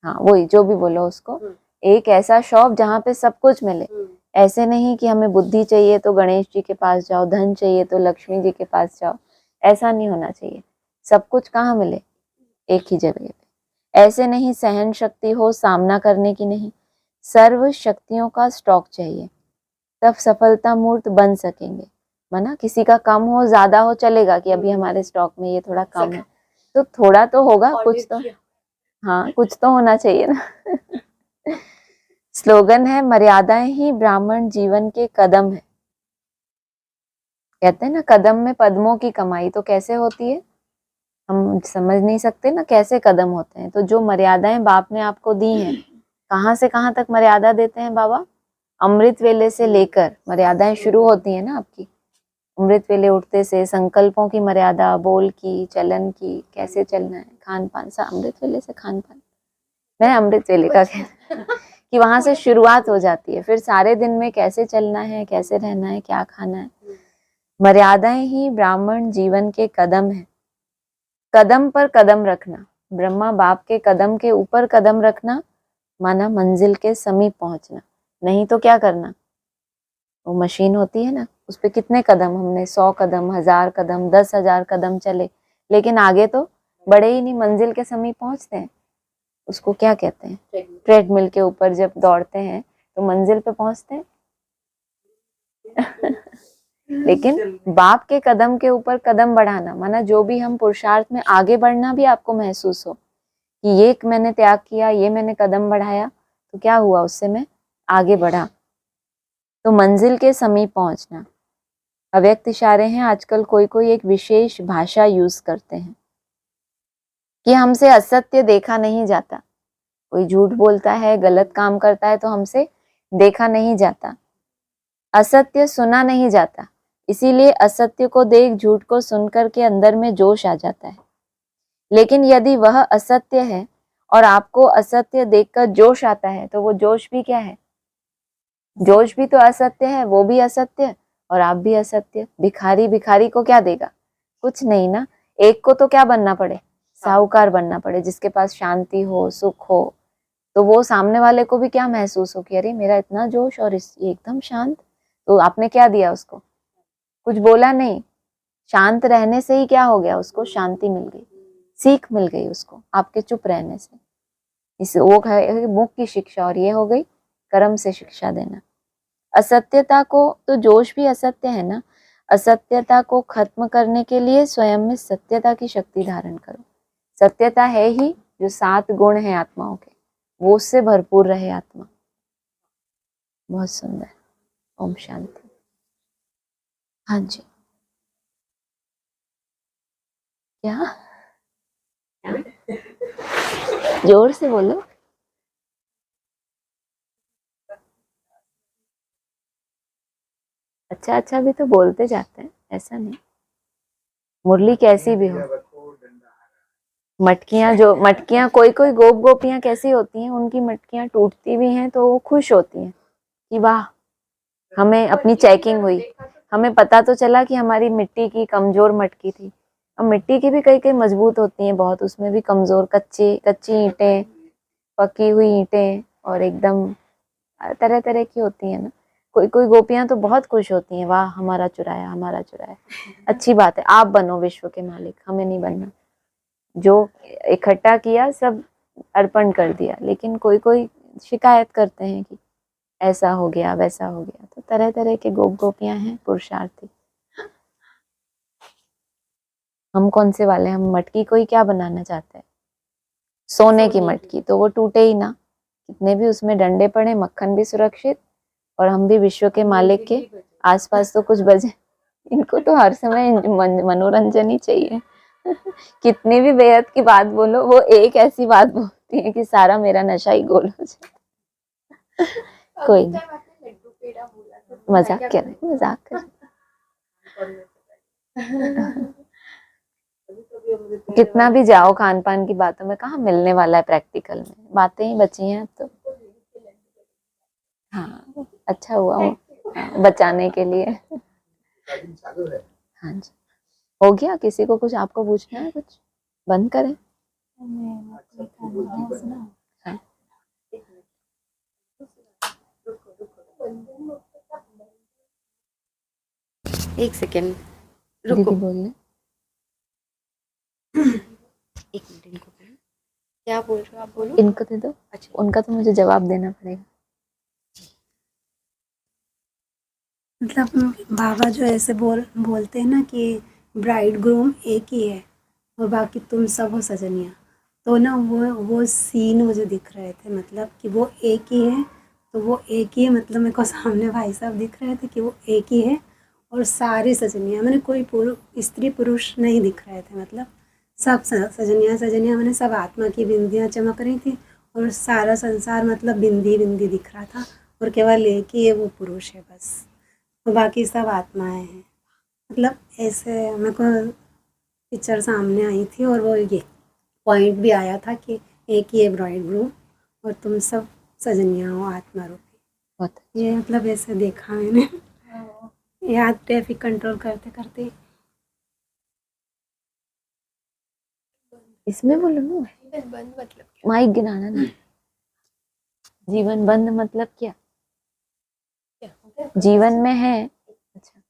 हाँ वही जो भी बोलो उसको, एक ऐसा शॉप जहाँ पे सब कुछ मिले। ऐसे नहीं कि हमें बुद्धि चाहिए तो गणेश जी के पास जाओ, धन चाहिए तो लक्ष्मी जी के पास जाओ, ऐसा नहीं होना चाहिए। सब कुछ कहाँ मिले? एक ही जगह पे। ऐसे नहीं सहन शक्ति हो सामना करने की, नहीं, सर्व शक्तियों का स्टॉक चाहिए, तब सफलता मूर्त बन सकेंगे। माना किसी का कम हो ज्यादा हो चलेगा कि अभी हमारे स्टॉक में ये थोड़ा कम है, तो थोड़ा तो होगा, कुछ तो, हाँ कुछ तो होना चाहिए ना। स्लोगन है, मर्यादाएं ही ब्राह्मण जीवन के कदम है। कहते हैं ना, कदम में पद्मों की कमाई। तो कैसे होती है हम समझ नहीं सकते ना, कैसे कदम होते हैं। तो जो मर्यादाएं बाप ने आपको दी हैं, कहाँ से कहाँ तक मर्यादा देते हैं बाबा? अमृत वेले से लेकर मर्यादाएं शुरू होती है ना आपकी। अमृत वेले उठते से संकल्पों की मर्यादा, बोल की, चलन की, कैसे चलना है, खान पान सा। अमृत वेले से खान पान, मैं अमृत वेले का कह कि वहां से शुरुआत हो जाती है। फिर सारे दिन में कैसे चलना है, कैसे रहना है, क्या खाना है। मर्यादाएं ही ब्राह्मण जीवन के कदम है। कदम पर कदम रखना, ब्रह्मा बाप के कदम के ऊपर कदम रखना, माना मंजिल के समीप पहुंचना। नहीं तो क्या करना? वो मशीन होती है ना, उस पे कितने कदम, हमने 100 कदम, 1000 कदम, 10,000 कदम चले, लेकिन आगे तो बढ़े ही नहीं, मंजिल के समीप पहुंचते हैं। उसको क्या कहते हैं? ट्रेडमिल के ऊपर जब दौड़ते हैं तो मंजिल पे पहुंचते हैं। लेकिन बाप के कदम के ऊपर कदम बढ़ाना, माना जो भी हम पुरुषार्थ में आगे बढ़ना भी आपको महसूस हो कि ये मैंने त्याग किया, ये मैंने कदम बढ़ाया, तो क्या हुआ? उससे मैं आगे बढ़ा। तो मंजिल के समीप पहुंचना। अव्यक्त इशारे हैं। आजकल कोई कोई एक विशेष भाषा यूज करते हैं कि हमसे असत्य देखा नहीं जाता। कोई झूठ बोलता है, गलत काम करता है तो हमसे देखा नहीं जाता, असत्य सुना नहीं जाता। इसीलिए असत्य को देख, झूठ को सुनकर के अंदर में जोश आ जाता है। लेकिन यदि वह असत्य है और आपको असत्य देखकर जोश आता है, तो वो जोश भी क्या है? जोश भी तो असत्य है, वो भी असत्य और आप भी असत्य। भिखारी भिखारी को क्या देगा? कुछ नहीं ना। एक को तो क्या बनना पड़े? साहूकार बनना पड़े, जिसके पास शांति हो, सुख हो। तो वो सामने वाले को भी क्या महसूस हो कि अरे मेरा इतना जोश और इस एकदम शांत। तो आपने क्या दिया उसको? कुछ बोला नहीं। शांत रहने से ही क्या हो गया? उसको शांति मिल गई, सीख मिल गई उसको आपके चुप रहने से। इस वो है मुख की शिक्षा, और ये हो गई कर्म से शिक्षा देना। असत्यता को, तो जोश भी असत्य है ना। असत्यता को खत्म करने के लिए स्वयं में सत्यता की शक्ति धारण करो। सत्यता है ही जो 7 गुण है आत्माओं के, वो उससे भरपूर रहे आत्मा। बहुत सुंदर। ओम शांति। हाँ जी, क्या? जोर से बोलो। अच्छा अच्छा भी तो बोलते जाते हैं, ऐसा नहीं। मुरली कैसी भी हो, मटकियां, जो मटकियां, कोई कोई गोप गोपियां कैसी होती हैं, उनकी मटकियां टूटती भी हैं तो वो खुश होती हैं कि वाह, हमें अपनी चेकिंग हुई, हमें पता तो चला कि हमारी मिट्टी की कमजोर मटकी थी। अब मिट्टी की भी कई कई मजबूत होती हैं बहुत, उसमें भी कमजोर, कच्ची ईंटें, पकी हुई ईंटें, और एकदम तरह तरह की होती है ना। कोई कोई गोपियां तो बहुत खुश होती हैं, वाह हमारा चुराया, हमारा चुराया। अच्छी बात है, आप बनो विश्व के मालिक, हमें नहीं बनना। जो इकट्ठा किया सब अर्पण कर दिया। लेकिन कोई कोई शिकायत करते हैं कि ऐसा हो गया वैसा हो गया। तो तरह तरह के गोप गोपियां हैं पुरुषार्थी। हम कौन से वाले, हम मटकी को ही क्या बनाना चाहते हैं, सोने की मटकी, तो वो टूटे ही ना, कितने भी उसमें डंडे पड़े, मक्खन भी सुरक्षित और हम भी विश्व के मालिक के आसपास तो कुछ बजे। इनको तो हर समय मनोरंजन ही चाहिए। कितनी भी बेहद की बात बोलो, वो एक ऐसी बात बोलती है कि सारा मेरा नशा ही गोल हो जाए। कोई नहीं, मजाक कर रहे, मजाक कर कितना भी जाओ खान पान की बातों में, कहाँ मिलने वाला है प्रैक्टिकल में, बातें ही बची हैं अब तो। हाँ अच्छा हुआ वो, हाँ, बचाने के लिए। हाँ जी, हो गया। किसी को कुछ आपको पूछना है, कुछ बंद करें। हाँ। एक सेकेंड रुको, दीदी बोल रहे, एक मिनट इनको बोलो। क्या बोल रहे हो आप, बोलो। इनको दे दो, अच्छा, उनका तो मुझे जवाब देना पड़ेगा। मतलब बाबा जो ऐसे बोलते हैं ना कि ब्राइड ग्रूम एक ही है और बाकी तुम सब हो सजनिया, तो ना वो सीन मुझे दिख रहे थे, मतलब कि वो एक ही है, तो वो एक ही है, मतलब मेरे को सामने भाई साहब दिख रहे थे कि वो एक ही है और सारी सजनिया, मैंने कोई स्त्री पुरुष नहीं दिख रहे थे, मतलब सब सजनिया सजनिया, मैंने सब आत्मा की बिंदियाँ चमक रही थी और सारा संसार मतलब बिंदी बिंदी दिख रहा था और केवल एक ही है, वो पुरुष है बस, और बाकी सब आत्माएं हैं। मतलब ऐसे मेरे को पिक्चर सामने आई थी और वो ये पॉइंट भी आया था कि एक ही है ब्राइड ग्रूम और तुम सब सजनिया हो आत्मा रूपी। बहुत ये मतलब ऐसे देखा मैंने याद ट्रैफिक कंट्रोल करते करते। इसमें बोलो ना, बंद मतलब माइक गिराना नहीं। जीवन बंद मतलब क्या, जीवन में है, अच्छा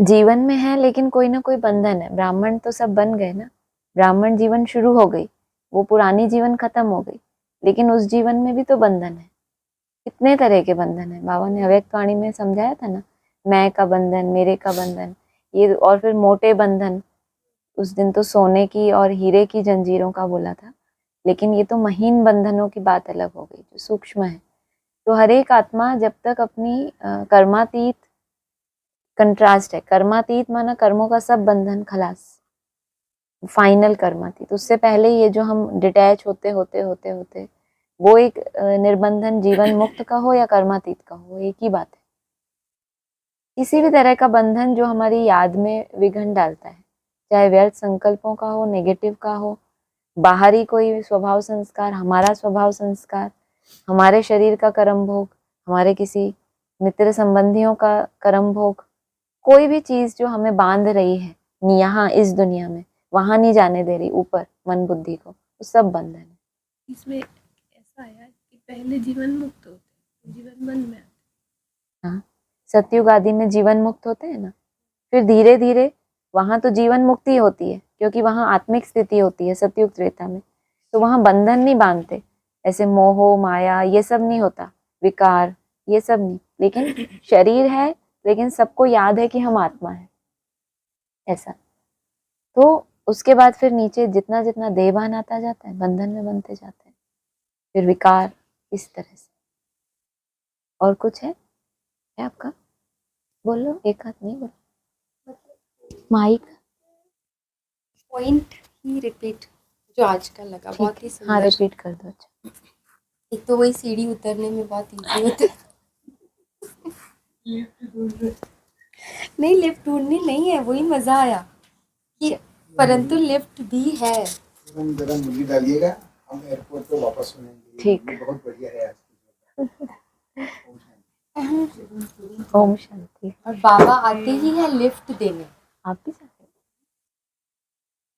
जीवन में है लेकिन कोई ना कोई बंधन है। ब्राह्मण तो सब बन गए ना, ब्राह्मण जीवन शुरू हो गई, वो पुरानी जीवन खत्म हो गई, लेकिन उस जीवन में भी तो बंधन है। कितने तरह के बंधन है, बाबा ने अव्यक्त वाणी में समझाया था ना, मैं का बंधन, मेरे का बंधन, ये और फिर मोटे बंधन। उस दिन तो सोने की और हीरे की जंजीरों का बोला था, लेकिन ये तो महीन बंधनों की बात अलग हो गई जो सूक्ष्म है। तो हर एक आत्मा जब तक अपनी कर्मातीत, कंट्रास्ट है, कर्मातीत माना कर्मों का सब बंधन खलास, फाइनल कर्मातीत, उससे पहले ये जो हम डिटैच होते होते होते होते, वो एक निर्बंधन जीवन मुक्त का हो या कर्मातीत का हो, एक ही बात है। किसी भी तरह का बंधन जो हमारी याद में विघन डालता है, चाहे व्यर्थ संकल्पों का हो, नेगेटिव का हो, बाहरी कोई स्वभाव संस्कार, हमारा स्वभाव संस्कार, हमारे शरीर का कर्म भोग, हमारे किसी मित्र संबंधियों का कर्म भोग, कोई भी चीज जो हमें बांध रही है यहाँ इस दुनिया में, वहां नहीं जाने दे रही ऊपर मन बुद्धि को, वो सब बंधन है। इसमें ऐसा आया कि पहले जीवन मुक्त होते, जीवन बंद में आते। हाँ, सतयुग आदि में जीवन मुक्त होते हैं ना, फिर धीरे धीरे वहां तो जीवन मुक्ति होती है क्योंकि वहां आत्मिक स्थिति होती है सतयुग त्रेता में, तो वहां बंधन नहीं बांधते, ऐसे मोह माया ये सब नहीं होता, विकार ये सब नहीं, लेकिन शरीर है, लेकिन सबको याद है कि हम आत्मा है, ऐसा। तो उसके बाद फिर नीचे जितना जितना देहभान आता जाता है, बंधन में बनते जाते हैं, फिर विकार, इस तरह से। और कुछ है आपका, बोलो, एक हाथ नहीं बोलो, माइक पॉइंट ही रिपीट जो आज का लगा, बहुत ही हाँ सुंदर। रिपीट कर दो। अच्छा, एक तो वही सीढ़ी उतरने में बहुत इजी होता है। नहीं, लिफ्ट ढूंढनी नहीं है, वही मजा आया कि परंतु लिफ्ट भी है। जरा मुर्गी डालिएगा, हम एयरपोर्ट पे वापस सुनेंगे। ठीक। ये बहुत बढ़िया है आज की। ओम शांति। और बाबा आते ही है लिफ्ट देने। आप भी चाहते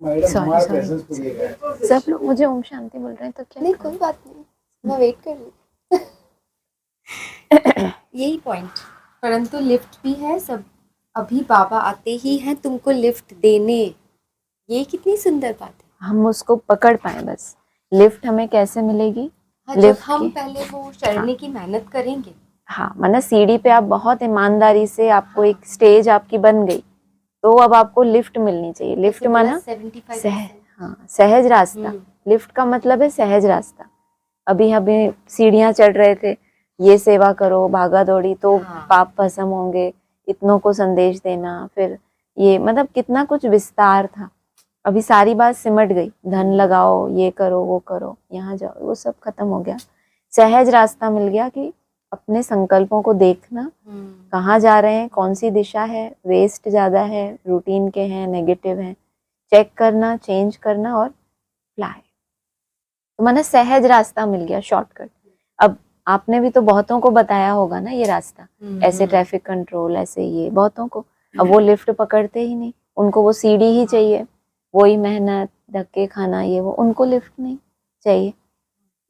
मैडम सॉरी हमारा सॉरी, प्रेजेंस पूरिएगा। सब लोग मुझे ओम शांति बोल रहे हैं तो क्या नहीं, करूं? कोई बात नहीं, मैं वेट कर रही हूँ। यही पॉइंट, परंतु लिफ्ट भी है सब, अभी बाबा आते ही हैं तुमको लिफ्ट देने। ये कितनी सुंदर बात है। हम उसको पकड़ पाए बस। लिफ्ट हमें कैसे मिलेगी, हाँ, जब लिफ्ट हम की, पहले वो चढ़ने की मेहनत करेंगे, हाँ मतलब सीढ़ी पे आप बहुत ईमानदारी से, आपको हाँ। एक स्टेज आपकी बन गई, तो अब आपको लिफ्ट मिलनी चाहिए। लिफ्ट जैसे बोला माना 75%। हाँ सहज रास्ता। लिफ्ट का मतलब है सहज रास्ता। अभी हमें सीढ़ियां चढ़ रहे थे, ये सेवा करो, भागा दौड़ी तो हाँ। पाप भस्म होंगे, इतनों को संदेश देना, फिर ये मतलब कितना कुछ विस्तार था। अभी सारी बात सिमट गई, धन लगाओ, ये करो, वो करो, यहाँ जाओ, वो सब खत्म हो गया। सहज रास्ता मिल गया कि अपने संकल्पों को देखना, कहाँ जा रहे हैं, कौन सी दिशा है, वेस्ट ज़्यादा है, रूटीन के हैं, नेगेटिव हैं, चेक करना, चेंज करना और फ्लाई। तो मैंने सहज रास्ता मिल गया, शॉर्टकट। अब आपने भी तो बहुतों को बताया होगा ना ये रास्ता, ऐसे ट्रैफिक कंट्रोल, ऐसे ये बहुतों को। अब वो लिफ्ट पकड़ते ही नहीं, उनको वो सीढ़ी ही चाहिए, वही मेहनत, धक्के खाना, ये वो, उनको लिफ्ट नहीं चाहिए।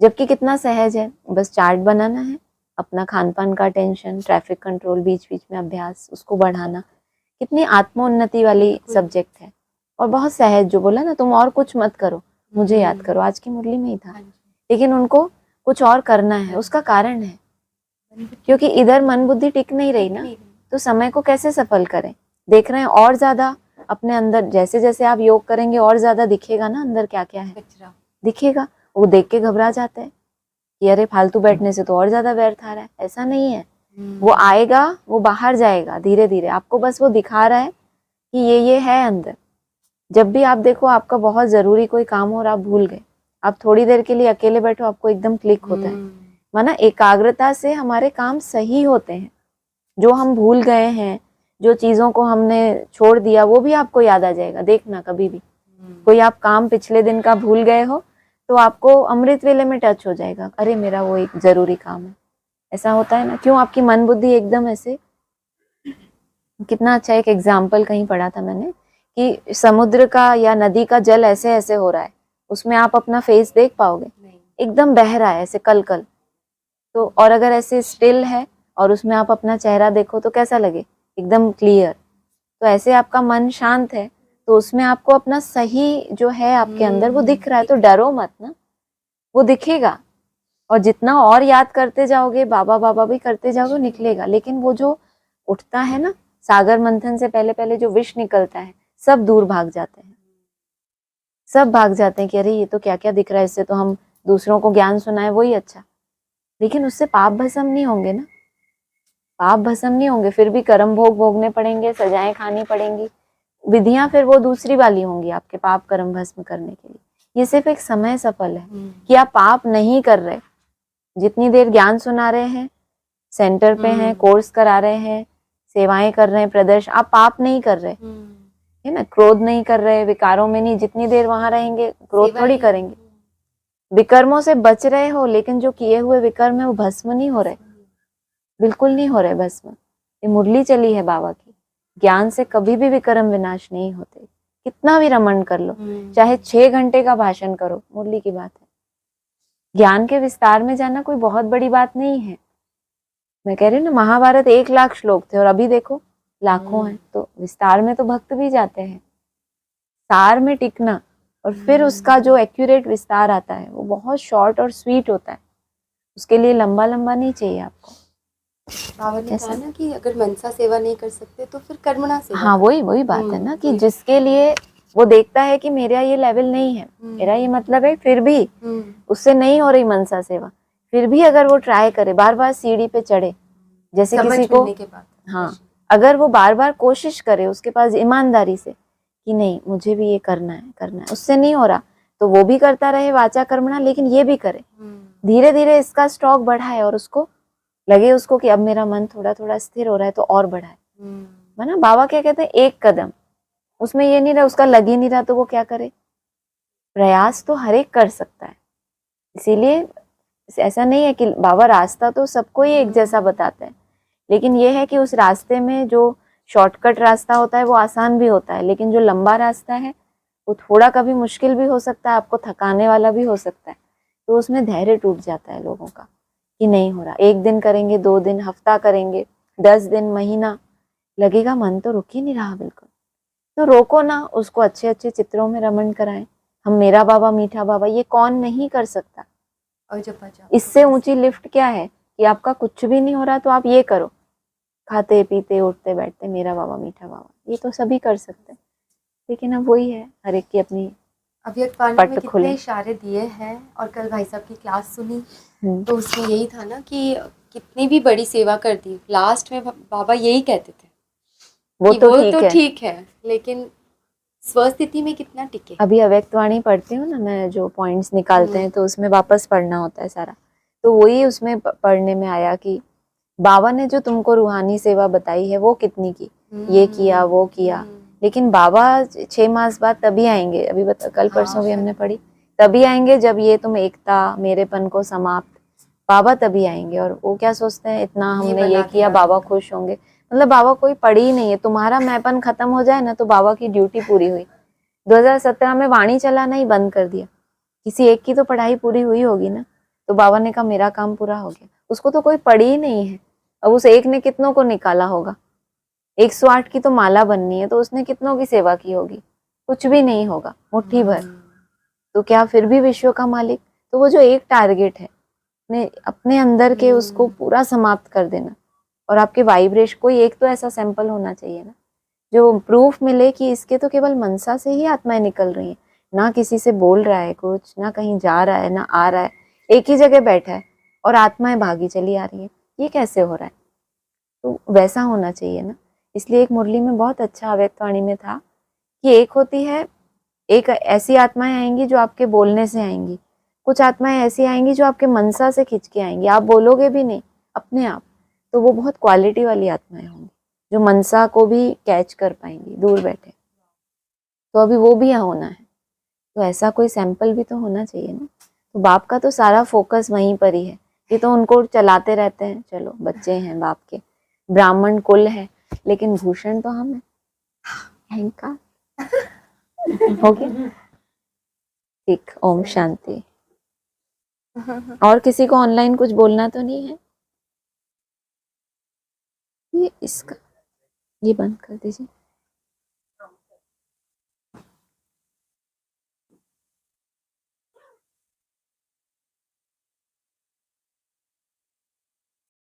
जबकि कितना सहज है, बस चार्ट बनाना है, अपना खान पान का टेंशन, ट्रैफिक कंट्रोल, बीच बीच में अभ्यास, उसको बढ़ाना। कितनी आत्मोन्नति वाली सब्जेक्ट है और बहुत सहज। जो बोला ना तुम और कुछ मत करो, मुझे याद करो, आज की मुरली में ही था। लेकिन उनको कुछ और करना है, उसका कारण है, क्योंकि इधर मन बुद्धि टिक नहीं रही ना, तो समय को कैसे सफल करें। देख रहे हैं और ज्यादा अपने अंदर, जैसे जैसे आप योग करेंगे और ज्यादा दिखेगा ना अंदर क्या क्या है, दिखेगा। वो देख के घबरा जाते हैं कि अरे फालतू बैठने से तो और ज्यादा व्यर्थ आ रहा है। ऐसा नहीं है, वो आएगा, वो बाहर जाएगा धीरे धीरे, आपको बस वो दिखा रहा है कि ये है अंदर। जब भी आप देखो आपका बहुत जरूरी कोई काम हो और आप भूल गए, आप थोड़ी देर के लिए अकेले बैठो, आपको एकदम क्लिक होता है, माना एकाग्रता से हमारे काम सही होते हैं। जो हम भूल गए हैं, जो चीजों को हमने छोड़ दिया, वो भी आपको याद आ जाएगा। देखना कभी भी कोई आप काम पिछले दिन का भूल गए हो, तो आपको अमृत वेले में टच हो जाएगा, अरे मेरा वो एक जरूरी काम है। ऐसा होता है ना, क्यों? आपकी मन बुद्धि एकदम ऐसे। कितना अच्छा एक एग्जाम्पल कहीं पढ़ा था मैंने कि समुद्र का या नदी का जल ऐसे ऐसे हो रहा है, उसमें आप अपना फेस देख पाओगे? एकदम बह रहा है ऐसे कल कल। तो और अगर ऐसे स्टिल है और उसमें आप अपना चेहरा देखो तो कैसा लगे? एकदम क्लियर। तो ऐसे आपका मन शांत है, तो उसमें आपको अपना सही जो है आपके अंदर वो दिख रहा है, तो डरो मत ना, वो दिखेगा। और जितना और याद करते जाओगे, बाबा बाबा भी करते जाओगे, निकलेगा। लेकिन वो जो उठता है ना, सागर मंथन से पहले पहले जो विष निकलता है, सब दूर भाग जाते हैं, सब भाग जाते हैं कि अरे ये तो क्या क्या दिख रहा है, इससे तो हम दूसरों को ज्ञान सुनाए वही अच्छा। लेकिन उससे पाप भस्म नहीं होंगे ना, पाप भस्म नहीं होंगे, फिर भी कर्म भोग भोगने पड़ेंगे, सजाएं खानी पड़ेंगी, विधियां फिर वो दूसरी वाली होंगी आपके पाप कर्म भस्म करने के लिए। ये सिर्फ एक समय सफल है कि आप पाप नहीं कर रहे। जितनी देर ज्ञान सुना रहे हैं, सेंटर पे हैं, कोर्स करा रहे हैं, सेवाएं कर रहे हैं, प्रदर्शन, आप पाप नहीं कर रहे है ना, क्रोध नहीं कर रहे, विकारों में नहीं। जितनी देर वहां रहेंगे क्रोध थोड़ी करेंगे, विकर्मों से बच रहे हो, लेकिन जो किए हुए विकर्म है वो भस्म नहीं हो रहे, बिल्कुल नहीं हो रहे भस्म। ये मुरली चली है बाबा की, ज्ञान से कभी भी विकर्म विनाश नहीं होते। कितना भी रमण कर लो, चाहे 6 घंटे का भाषण करो, मुरली की बात है। ज्ञान के विस्तार में जाना कोई बहुत बड़ी बात नहीं है। मैं कह रही हूँ ना, महाभारत 1 लाख श्लोक थे और अभी देखो लाखों हैं। तो विस्तार में तो भक्त भी जाते हैं, सार में टिकना और फिर उसका जो एक्यूरेट विस्तार आता है वो बहुत शॉर्ट और स्वीट होता है। उसके लिए लंबा लंबा नहीं चाहिए आपको। बाबा ने कहा ना कि अगर मनसा सेवा नहीं कर सकते तो फिर कर्मणा सेवा। हाँ, वही बात है ना कि जिसके लिए वो देखता है कि मेरा ये लेवल नहीं है, मेरा ये मतलब है, फिर भी उससे नहीं हो रही मनसा सेवा, फिर भी अगर वो ट्राई करे, बार बार सीढ़ी पे चढ़े, जैसे किसी को, हाँ, अगर वो बार बार कोशिश करे, उसके पास ईमानदारी से कि नहीं मुझे भी ये करना है, उससे नहीं हो रहा तो वो भी करता रहे वाचा कर्मणा, लेकिन ये भी करे, धीरे धीरे इसका स्टॉक बढ़ाए और उसको लगे उसको कि अब मेरा मन थोड़ा थोड़ा स्थिर हो रहा है तो और बढ़ाए। है ना, बाबा क्या कहते हैं, एक कदम, उसमें ये नहीं रहा, उसका लग ही नहीं रहा तो वो क्या करे? प्रयास तो हर एक कर सकता है। इसीलिए ऐसा नहीं है कि बाबा रास्ता तो सबको ही एक जैसा बताते हैं, लेकिन ये है कि उस रास्ते में जो शॉर्टकट रास्ता होता है वो आसान भी होता है, लेकिन जो लंबा रास्ता है वो थोड़ा कभी मुश्किल भी हो सकता है, आपको थकाने वाला भी हो सकता है। तो उसमें धैर्य टूट जाता है लोगों का कि नहीं हो रहा। 1 दिन करेंगे, 2 दिन, हफ्ता करेंगे, 10 दिन, महीना लगेगा, मन तो रुक ही नहीं रहा बिल्कुल। तो रोको ना, उसको अच्छे अच्छे चित्रों में रमण कराएं। हम मेरा बाबा मीठा बाबा ये कौन नहीं कर सकता, और जब बचा इससे ऊंची लिफ्ट क्या है कि आपका कुछ भी नहीं हो रहा तो आप ये करो, खाते पीते उठते बैठते मेरा बाबा मीठा बाबा, ये तो सभी कर सकते हैं। लेकिन अब वही है, हर एक की अपनी अव्यक्त वाणी पट में कितने खुले। इशारे दिए हैं। और कल भाई साहब की क्लास सुनी हम्म, तो उसमें यही था ना कि कितनी भी बड़ी सेवा कर दी, लास्ट में बाबा यही कहते थे वो कि तो वो ठीक तो है। ठीक है, लेकिन स्वस्थिति में कितना टिके। अभी अव्यक्त वाणी पढ़ती हूँ ना मैं, जो पॉइंट्स निकालते हैं तो उसमें वापस पढ़ना होता है सारा, तो वही उसमें पढ़ने में आया कि बाबा ने जो तुमको रूहानी सेवा बताई है वो कितनी की, ये किया वो किया, लेकिन बाबा 6 मास बाद तभी आएंगे, अभी कल परसों भी हमने पढ़ी, तभी आएंगे जब ये तुम एकता मेरेपन को समाप्त, बाबा तभी आएंगे। और वो क्या सोचते हैं, इतना हमने ये किया बाबा खुश होंगे, मतलब बाबा कोई पढ़ी ही नहीं है। तुम्हारा मैंपन खत्म हो जाए ना तो बाबा की ड्यूटी पूरी हुई। 2017 में वाणी चलाना ही बंद कर दिया, किसी एक की तो पढ़ाई पूरी हुई होगी ना, तो बाबा ने कहा मेरा काम पूरा हो गया। उसको तो कोई पढ़ी ही नहीं है, अब उस एक ने कितनों को निकाला होगा, 108 की तो माला बननी है तो उसने कितनों की सेवा की होगी, कुछ भी नहीं होगा, मुट्ठी भर। तो क्या फिर भी विश्व का मालिक? तो वो जो एक टारगेट है अपने अंदर के उसको पूरा समाप्त कर देना, और आपके वाइब्रेशन, कोई एक तो ऐसा सैंपल होना चाहिए ना जो प्रूफ मिले कि इसके तो केवल मनसा से ही आत्माएं निकल रही हैं, ना किसी से बोल रहा है कुछ, ना कहीं जा रहा है, ना आ रहा है, एक ही जगह बैठा है और आत्माएं भागी चली आ रही है, ये कैसे हो रहा है? तो वैसा होना चाहिए ना। इसलिए एक मुरली में बहुत अच्छा अव्यक्त वाणी में था कि एक होती है, एक ऐसी आत्माएं आएंगी जो आपके बोलने से आएंगी, कुछ आत्माएं ऐसी आएंगी जो आपके मनसा से खिंच के आएंगी, आप बोलोगे भी नहीं अपने आप, तो वो बहुत क्वालिटी वाली आत्माएं होंगी जो मनसा को भी कैच कर पाएंगी दूर बैठे। तो अभी वो भी यहाँ होना है, तो ऐसा कोई सैंपल भी तो होना चाहिए ना। तो बाप का तो सारा फोकस वहीं पर ही है, ये तो उनको चलाते रहते हैं, चलो बच्चे हैं बाप के, ब्राह्मण कुल है, लेकिन भूषण तो हम है, अहंकार हो गया। ठीक, ओम शांति। और किसी को ऑनलाइन कुछ बोलना तो नहीं है? ये इसका ये बंद कर दीजिए।